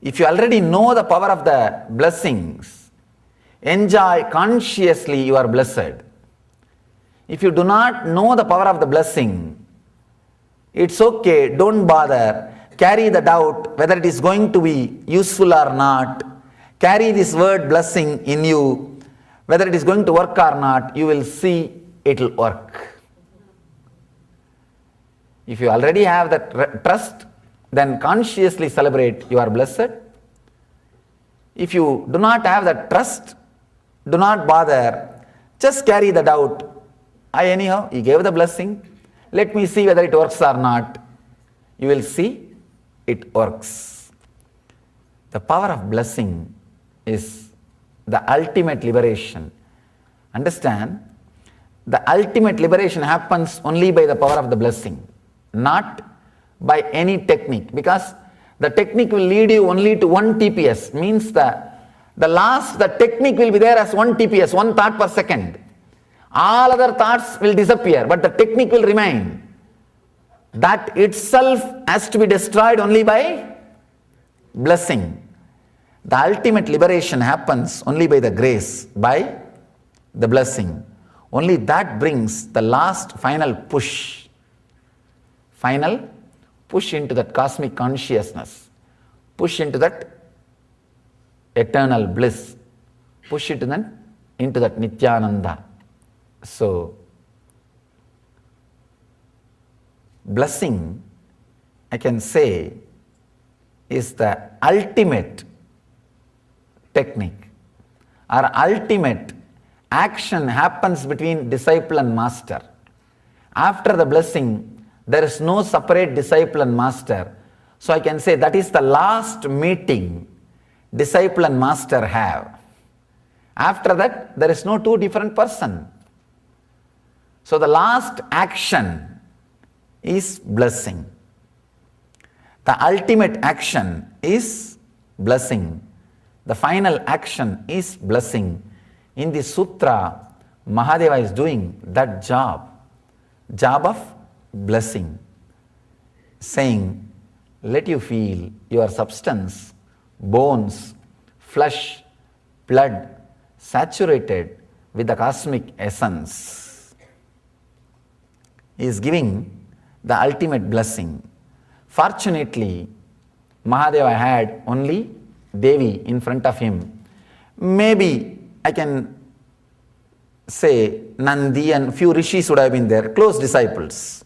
[SPEAKER 6] if you already know the power of the blessings, enjoy consciously you are blessed. If you do not know the power of the blessing, it's okay, don't bother. Carry the doubt whether it is going to be useful or not. Carry this word blessing in you. Whether it is going to work or not, you will see it will work. If you already have that trust, then consciously celebrate you are blessed. If you do not have that trust, do not bother. Just carry the doubt. Anyhow, he gave the blessing. Let me see whether it works or not. You will see it works. The power of blessing is the ultimate liberation. Understand, the ultimate liberation happens only by the power of the blessing, not by any technique, because the technique will lead you only to 1 TPS, means the technique will be there as 1 TPS, 1 thought per second. All other thoughts will disappear, but the technique will remain. That itself has to be destroyed only by blessing. The ultimate liberation happens only by the grace, by the blessing. Only that brings the last final push into that cosmic consciousness, push into that eternal bliss, push into that Nithyananda. So, blessing, I can say, is the ultimate technique, or ultimate action happens between disciple and master. After the blessing, there is no separate disciple and master. So I can say that is the last meeting disciple and master have. After that, there is no two different persons. So the last action is blessing. The ultimate action is blessing. The final action is blessing. In the sutra, Mahadeva is doing that job of blessing, saying, let you feel your substance, bones, flesh, blood, saturated with the cosmic essence. He is giving the ultimate blessing. Fortunately, Mahadeva had only Devi in front of him. Maybe I can say Nandi and few rishis would have been there, close disciples,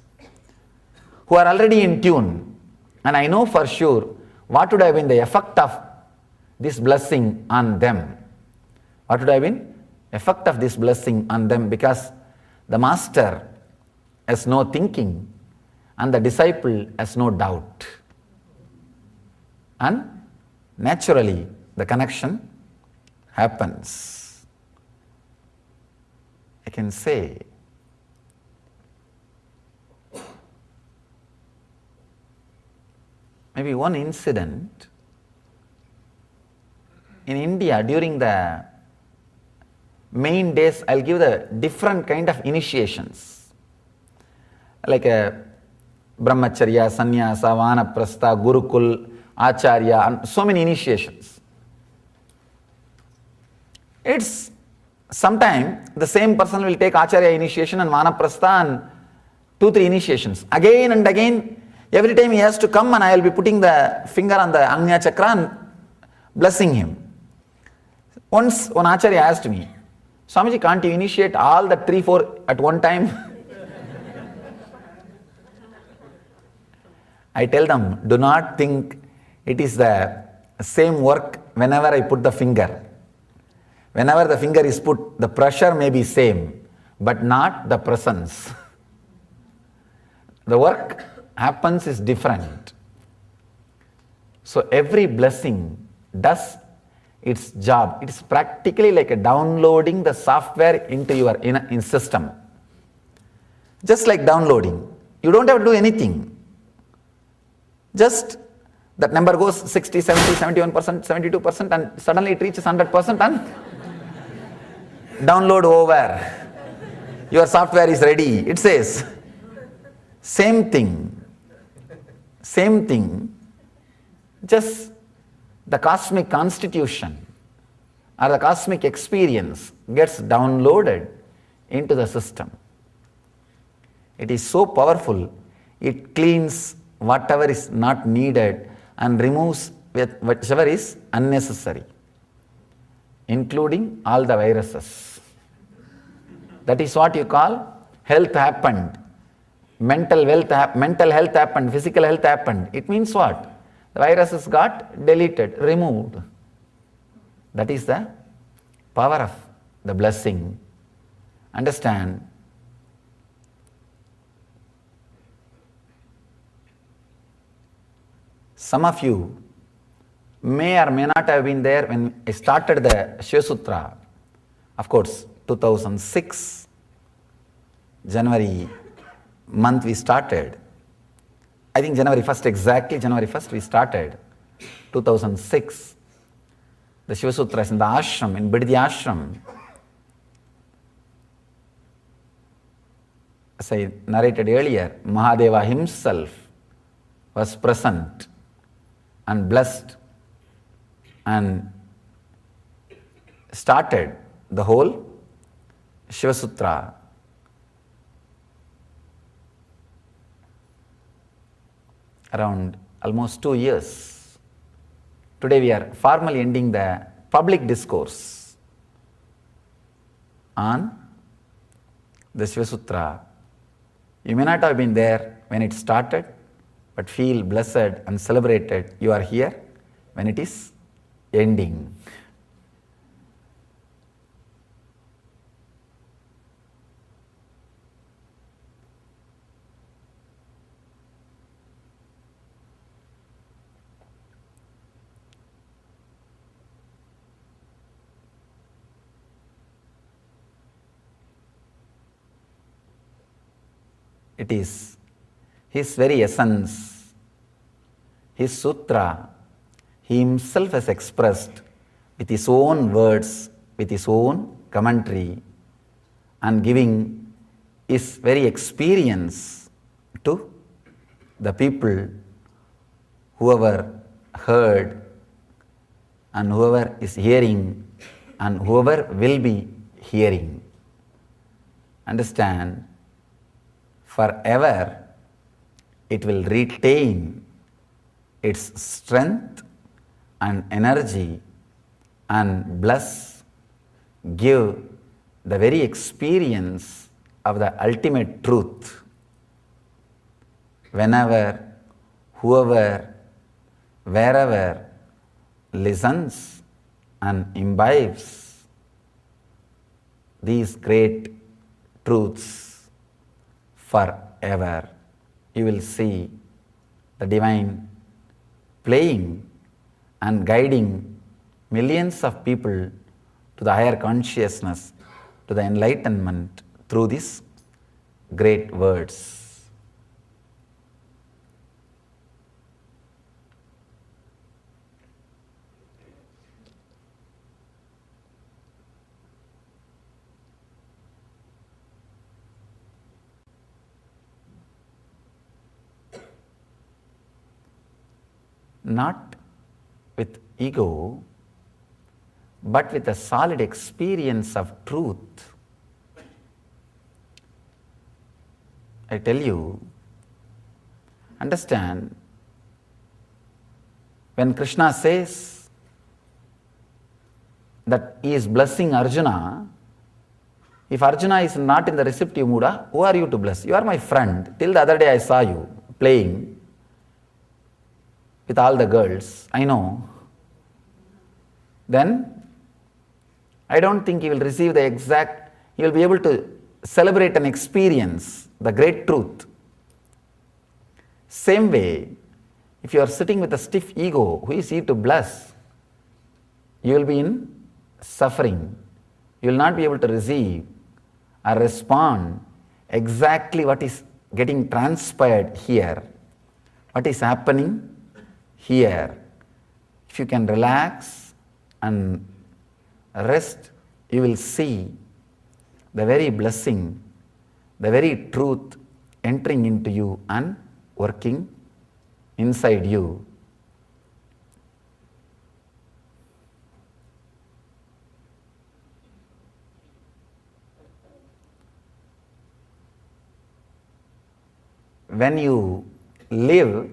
[SPEAKER 6] who are already in tune. And I know for sure what would have been the effect of this blessing on them. What would have been effect of this blessing on them? Because the master has no thinking and the disciple has no doubt. And naturally the connection happens. I can say maybe one incident in India during the main days, I'll give the different kind of initiations, like a brahmacharya, sannyasa, vanaprastha, gurukul, acharya, and so many initiations. It's sometime the same person will take acharya initiation and vanaprastha and 2-3 initiations. Again and again, every time he has to come and I will be putting the finger on the Agnya Chakra and blessing him. Once one acharya asked me, Swamiji, can't you initiate all the 3-4 at one time? I tell them, do not think it is the same work whenever I put the finger. Whenever the finger is put, the pressure may be same, but not the presence. The work happens is different. So every blessing does its job. It is practically like a downloading the software into your in system. Just like downloading. You don't have to do anything. Just that number goes 60, 70, 71%, 72% and suddenly it reaches 100% and download over. Your software is ready. It says, same thing, just the cosmic constitution or the cosmic experience gets downloaded into the system. It is so powerful, it cleans whatever is not needed and removes whichever is unnecessary, including all the viruses. That is what you call health happened, mental health happened, physical health happened. It means what? The viruses got deleted, removed. That is the power of the blessing. Understand? Some of you may or may not have been there when I started the Shiva Sutra. Of course, 2006, January month we started. I think January 1st, exactly January 1st we started. 2006. The Shiva Sutras in the ashram, in Biddi ashram. As I narrated earlier, Mahadeva himself was present and blessed and started the whole Shiva Sutra. Around almost 2 years. Today we are formally ending the public discourse on the Shiva Sutra. You may not have been there when it started, but feel blessed and celebrated you are here when it is ending. It is his very essence, his sutra, he himself has expressed with his own words, with his own commentary, and giving his very experience to the people, whoever heard and whoever is hearing and whoever will be hearing. Understand? Forever it will retain its strength and energy and bless, give the very experience of the ultimate truth. Whenever, whoever, wherever listens and imbibes these great truths, forever, you will see the divine playing and guiding millions of people to the higher consciousness, to the enlightenment through these great words. not with ego, but with a solid experience of truth. I tell you, understand, when Krishna says that he is blessing Arjuna, if Arjuna is not in the receptive mood, who are you to bless? You are my friend. Till the other day I saw you playing with all the girls, I know. Then I don't think he will receive the exact, he will be able to celebrate an experience, the great truth. Same way, if you are sitting with a stiff ego, who is he to bless? You will be in suffering. You will not be able to receive or respond exactly what is getting transpired here, what is happening here. If you can relax and rest, you will see the very blessing, the very truth entering into you and working inside you. When you live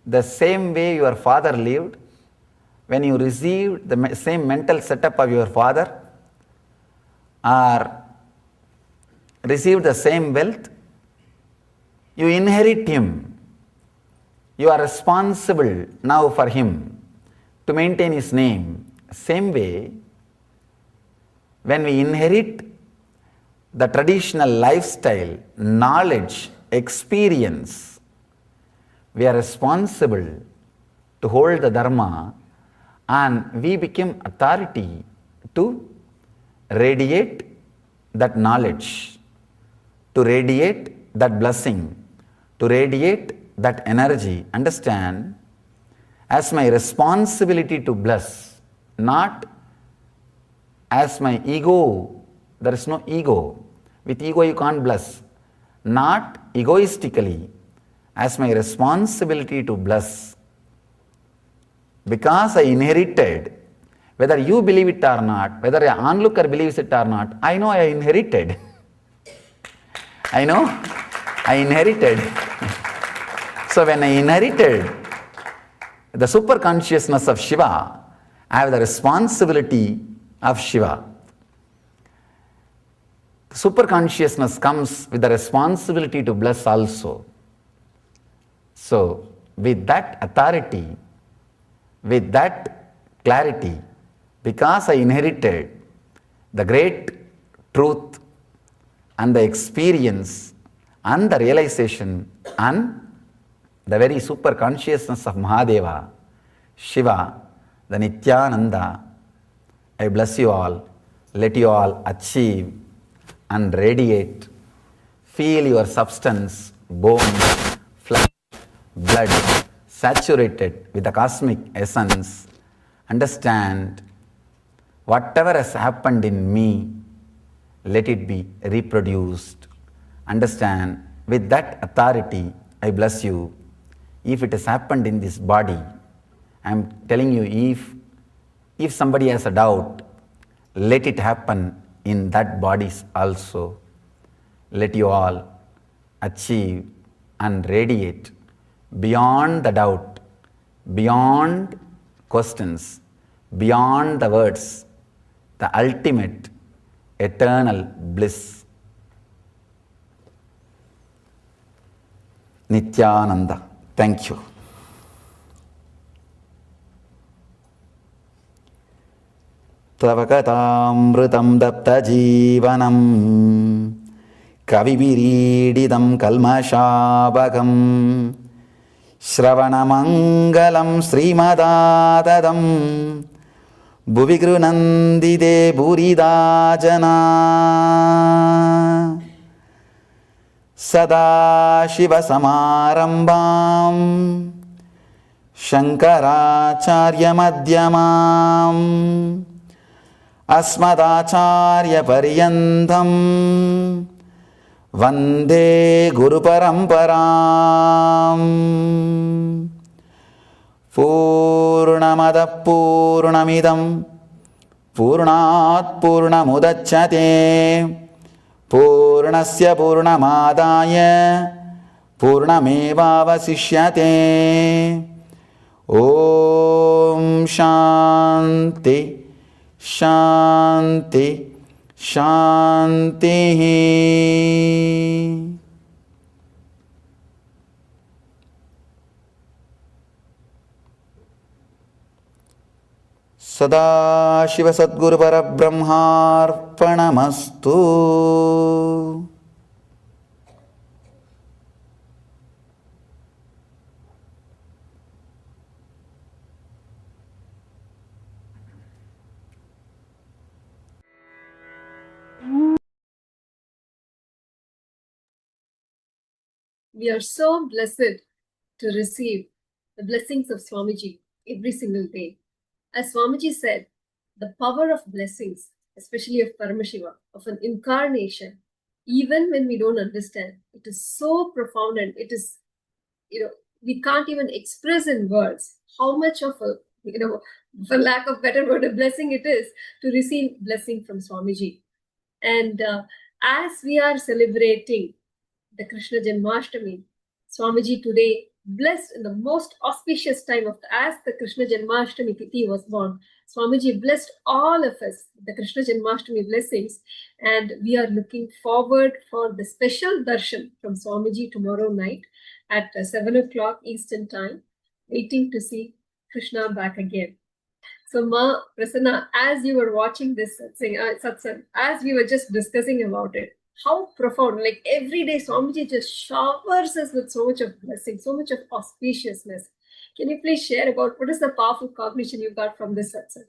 [SPEAKER 6] the same way your father lived, when you receive the same mental setup of your father, or receive the same wealth, you inherit him. You are responsible now for him to maintain his name. Same way, when we inherit the traditional lifestyle, knowledge, experience, we are responsible to hold the dharma, and we become authority to radiate that knowledge, to radiate that blessing, to radiate that energy. Understand, as my responsibility to bless, not as my ego. There is no ego. With ego you can't bless. Not egoistically, as my responsibility to bless. Because I inherited, whether you believe it or not, whether an onlooker believes it or not, I know I inherited. I know I inherited. So when I inherited the super consciousness of Shiva, I have the responsibility of Shiva. Super consciousness comes with the responsibility to bless also. So with that authority, with that clarity, because I inherited the great truth and the experience and the realization and the very super consciousness of Mahadeva, Shiva, the Nithyananda, I bless you all, let you all achieve and radiate, feel your substance, bones, flesh, blood, saturated with the cosmic essence. Understand, whatever has happened in me, let it be reproduced. Understand, with that authority, I bless you. If it has happened in this body, I am telling you, if somebody has a doubt, let it happen in that bodies also. Let you all achieve and radiate beyond the doubt, beyond questions, beyond the words, the ultimate eternal bliss. Nithyananda. Thank you. Tavakatamrutam dapta jivanam kavivirididam kalmashabhagam Shravanamangalam Srimadadadam Bhuvigrunandide Buridajana Sada Shiva Samarambam Shankaracharya Madhyamam Asmadacharya Paryantam Vande Guru Paramparam.
[SPEAKER 4] पूर्णमदः पूर्णमिदं पूर्णात् पूर्णमुदच्यते पूर्णस्य पूर्णमादाय पूर्णमेवावशिष्यते ॐ शान्ति शान्ति शान्तिः सदाशिवसद्गुरुपरब्रह्मार्पणमस्तु।
[SPEAKER 1] We are so blessed to receive the blessings of Swamiji every single day. As Swamiji said, the power of blessings, especially of Paramashiva, of an incarnation, even when we don't understand, it is so profound, and it is, we can't even express in words how much of a, for lack of better word, a blessing it is to receive blessing from Swamiji. And as we are celebrating the Krishna Janmashtami, Swamiji today blessed in the most auspicious time as the Krishna Janmashtami Tithi was born. Swamiji blessed all of us the Krishna Janmashtami blessings, and we are looking forward for the special darshan from Swamiji tomorrow night at 7 o'clock Eastern Time, waiting to see Krishna back again. So, Ma Prasanna, as you were watching this satsang, as we were just discussing about it, how profound, like every day Swamiji just showers us with so much of blessing, so much of auspiciousness. Can you please share about what is the powerful cognition you got from this satsang?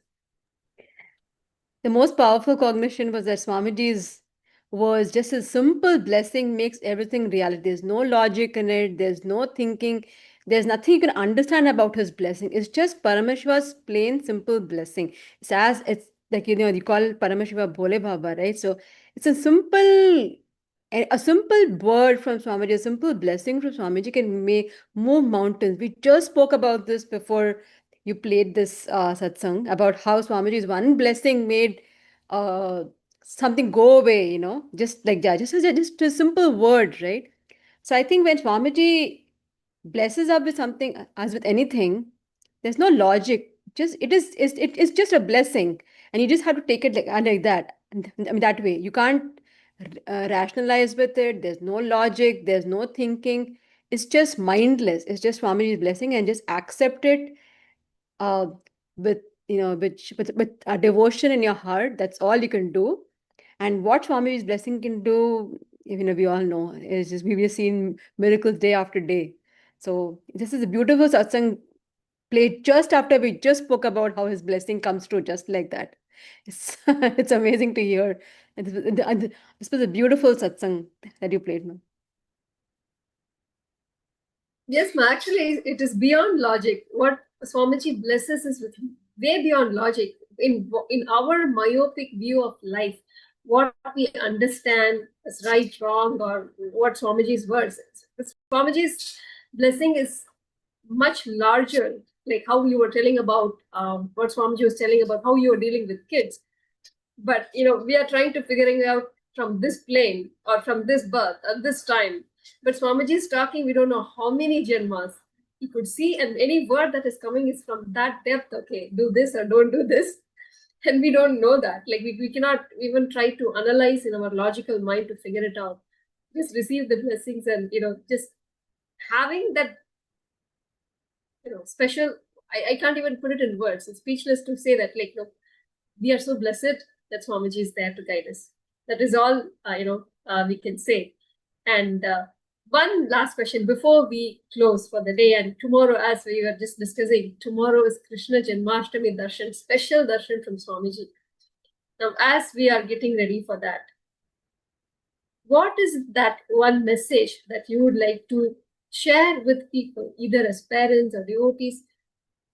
[SPEAKER 2] The most powerful cognition was that Swamiji's was just a simple blessing makes everything reality. There's no logic in it. There's no thinking. There's nothing you can understand about his blessing. It's just Paramashiva's plain, simple blessing. It's like, you call Paramashiva Bhole Baba, right? So it's a simple word from Swamiji, a simple blessing from Swamiji can move mountains. We just spoke about this before you played this satsang about how Swamiji's one blessing made something go away, just like that, just a simple word, right? So I think when Swamiji blesses up with something, as with anything, there's no logic. It's just a blessing, and you just have to take it like that. I mean, that way you can't rationalize with it. There's no logic. There's no thinking. It's just mindless. It's just Swamiji's blessing, and just accept it uh, with with a devotion in your heart. That's all you can do. And what Swamiji's blessing can do, we all know, is just we've seen miracles day after day. So this is a beautiful satsang played just after we just spoke about how his blessing comes true, just like that. It's it's amazing to hear. This was a beautiful satsang that you played, ma'am.
[SPEAKER 1] Yes, ma, actually, it is beyond logic. What Swamiji blesses is with way beyond logic. In our myopic view of life, what we understand as right, wrong, or what Swamiji's words is. Swamiji's blessing is much larger, like how you were telling about what Swamiji was telling about how you were dealing with kids. But, we are trying to figuring out from this plane or from this birth at this time. But Swamiji is talking, we don't know how many janmas he could see, and any word that is coming is from that depth. Okay, do this or don't do this. And we don't know that. Like we cannot even try to analyze in our logical mind to figure it out. Just receive the blessings and, just having that, special, I can't even put it in words. It's speechless to say that, like, we are so blessed that Swamiji is there to guide us. That is all, we can say. And one last question before we close for the day. And tomorrow, as we were just discussing, tomorrow is Krishna Janmashtami Darshan, special darshan from Swamiji. Now, as we are getting ready for that, what is that one message that you would like to share with people, either as parents or devotees?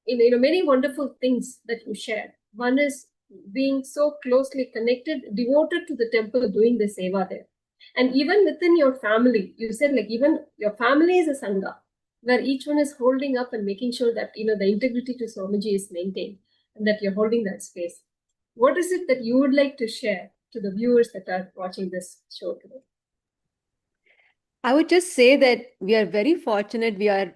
[SPEAKER 1] Many wonderful things that you shared. One is being so closely connected, devoted to the temple, doing the seva there. And even within your family, you said, like, even your family is a sangha. where each one is holding up and making sure that, the integrity to Swamiji is maintained and that you're holding that space. What is it that you would like to share to the viewers that are watching this show today?
[SPEAKER 2] I would just say that we are very fortunate. We are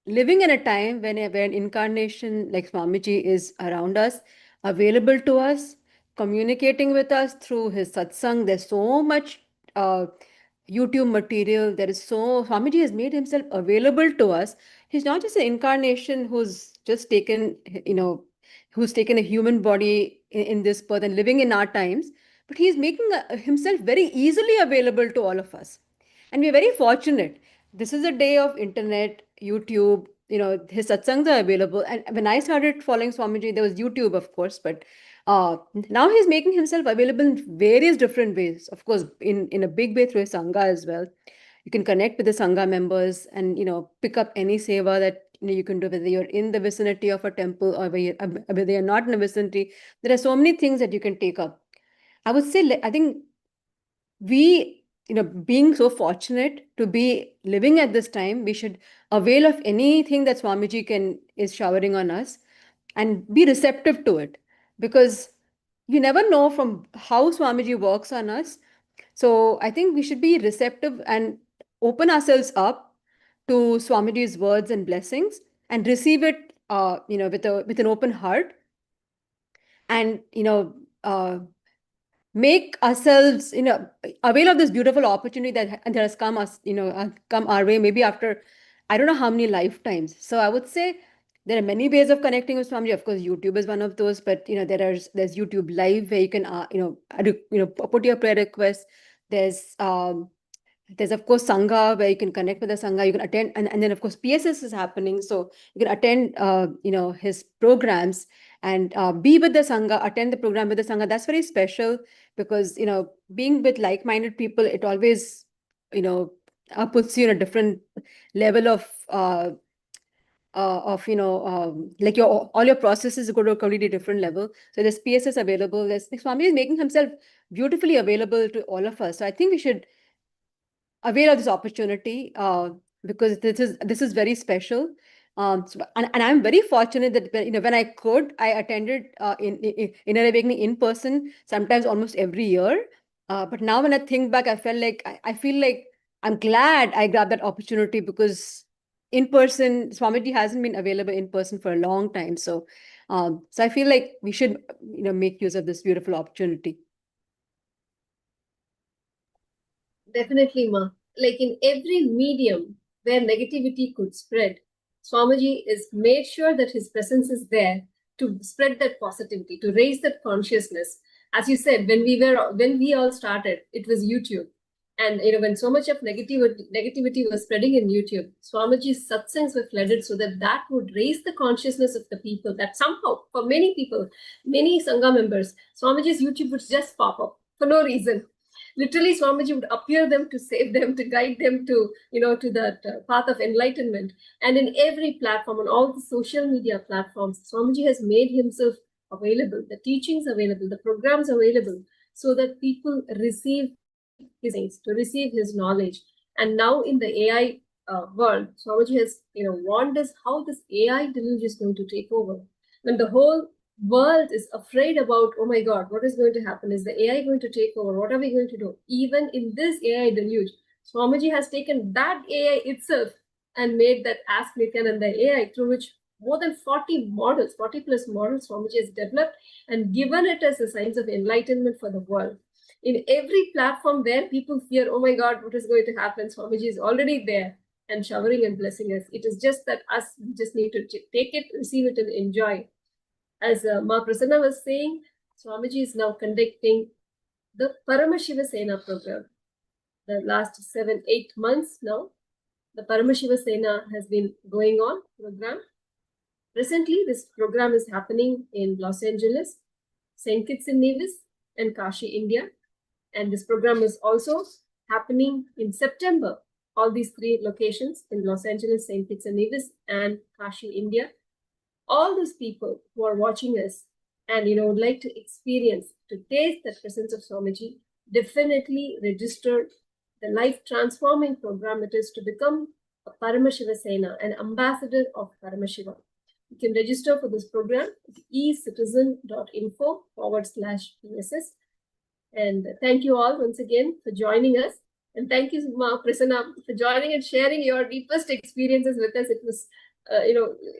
[SPEAKER 2] living in a time when where an incarnation like Swamiji is around us, available to us, communicating with us through his satsang. There's so much YouTube material. Swamiji has made himself available to us. He's not just an incarnation who's just taken, who's taken a human body in this birth and living in our times, but he's making himself very easily available to all of us. And we're very fortunate. This is a day of internet, YouTube, his satsangs are available. And when I started following Swamiji, there was YouTube, of course, but now he's making himself available in various different ways. Of course, in a big way through his Sangha as well. You can connect with the Sangha members and, pick up any seva that you can do, whether you're in the vicinity of a temple or whether you're not in the vicinity. There are so many things that you can take up. I would say, I think we, being so fortunate to be living at this time, we should avail of anything that Swamiji is showering on us and be receptive to it, because you never know from how Swamiji works on us. So I think we should be receptive and open ourselves up to Swamiji's words and blessings and receive it, with an open heart, and make ourselves, avail of this beautiful opportunity that has come come our way, maybe after I don't know how many lifetimes. So I would say there are many ways of connecting with Swamiji. Of course, YouTube is one of those, but there's YouTube Live where you can put your prayer requests. There's of course Sangha where you can connect with the Sangha, you can attend, and then of course PSS is happening, so you can attend his programs and be with the Sangha, attend the program with the Sangha. That's very special because being with like-minded people, it always puts you in a different level of like all your processes go to a completely different level. So there's PSS available. Swami is making himself beautifully available to all of us. So I think we should avail of this opportunity because this is very special. And I'm very fortunate that when I could, I attended Inner Awakening in person, sometimes almost every year. But now when I think back, I feel like I'm glad I grabbed that opportunity, because in person, Swamiji hasn't been available in person for a long time. So I feel like we should make use of this beautiful opportunity.
[SPEAKER 1] Definitely, Ma. Like in every medium where negativity could spread, Swamiji is made sure that his presence is there to spread that positivity, to raise that consciousness. As you said, when we all started, it was YouTube. And when so much of negativity was spreading in YouTube, Swamiji's satsangs were flooded so that would raise the consciousness of the people, that somehow, for many people, many Sangha members, Swamiji's YouTube would just pop up for no reason. Literally, Swamiji would appear them to save them, to guide them to, to that path of enlightenment. And in every platform, on all the social media platforms, Swamiji has made himself available, the teachings available, the programs available, so that people receive his things, to receive his knowledge. And now in the AI world, Swamiji has, warned us how this AI deluge is going to take over. When the whole world is afraid about, oh my God, what is going to happen? Is the AI going to take over? What are we going to do? Even in this AI deluge, Swamiji has taken that AI itself and made that Ask Nithyananda AI, through which more than 40 plus models Swamiji has developed and given it as a signs of enlightenment for the world. In every platform where people fear, oh my God, what is going to happen? Swamiji is already there and showering and blessing us. It is just that we just need to take it, receive it, and enjoy. As Ma Prasanna was saying, Swamiji is now conducting the Paramashiva Sena program. The last 7-8 months now, the Paramashiva Sena has been going on program. Presently, this program is happening in Los Angeles, St. Kitts and Nevis, and Kashi, India. And this program is also happening in September. All these 3 locations in Los Angeles, St. Kitts and Nevis, and Kashi, India. All those people who are watching us and would like to experience, to taste the presence of Swamiji, definitely register the life transforming program it is to become Paramashiva Sena, an ambassador of Paramashiva. You can register for this program at ecitizen.info/PSS. And thank you all once again for joining us. And thank you, Ma Prasanna, for joining and sharing your deepest experiences with us. It was,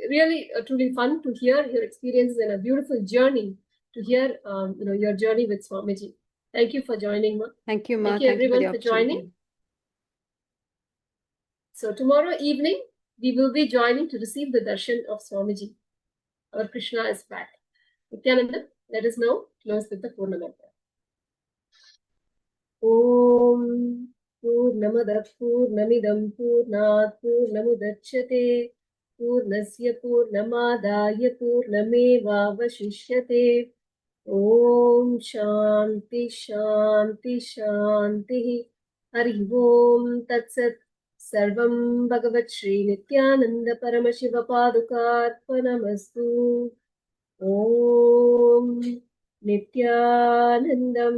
[SPEAKER 1] really truly fun to hear your experiences and a beautiful journey to hear, your journey with Swamiji. Thank you for joining, Ma.
[SPEAKER 2] Thank you, Ma.
[SPEAKER 1] Thank you,
[SPEAKER 2] Thank you
[SPEAKER 1] everyone,
[SPEAKER 2] the
[SPEAKER 1] for joining.
[SPEAKER 2] opportunity.
[SPEAKER 1] So tomorrow evening, we will be joining to receive the darshan of Swamiji. Our Krishna is back. Nithyananda, let us now close with the Purna Mantra. Om Purnamada Purnamidam Purnat Purnamudachyate Purnasya Purnamadaya Purnameva Vashishyate. Om Shanti Shanti Shanti. Hari Om Tatsat. Sarvam Bhagavat Shri Nithyananda Paramashiva Padukarpanamastu. Om Nithyanandam.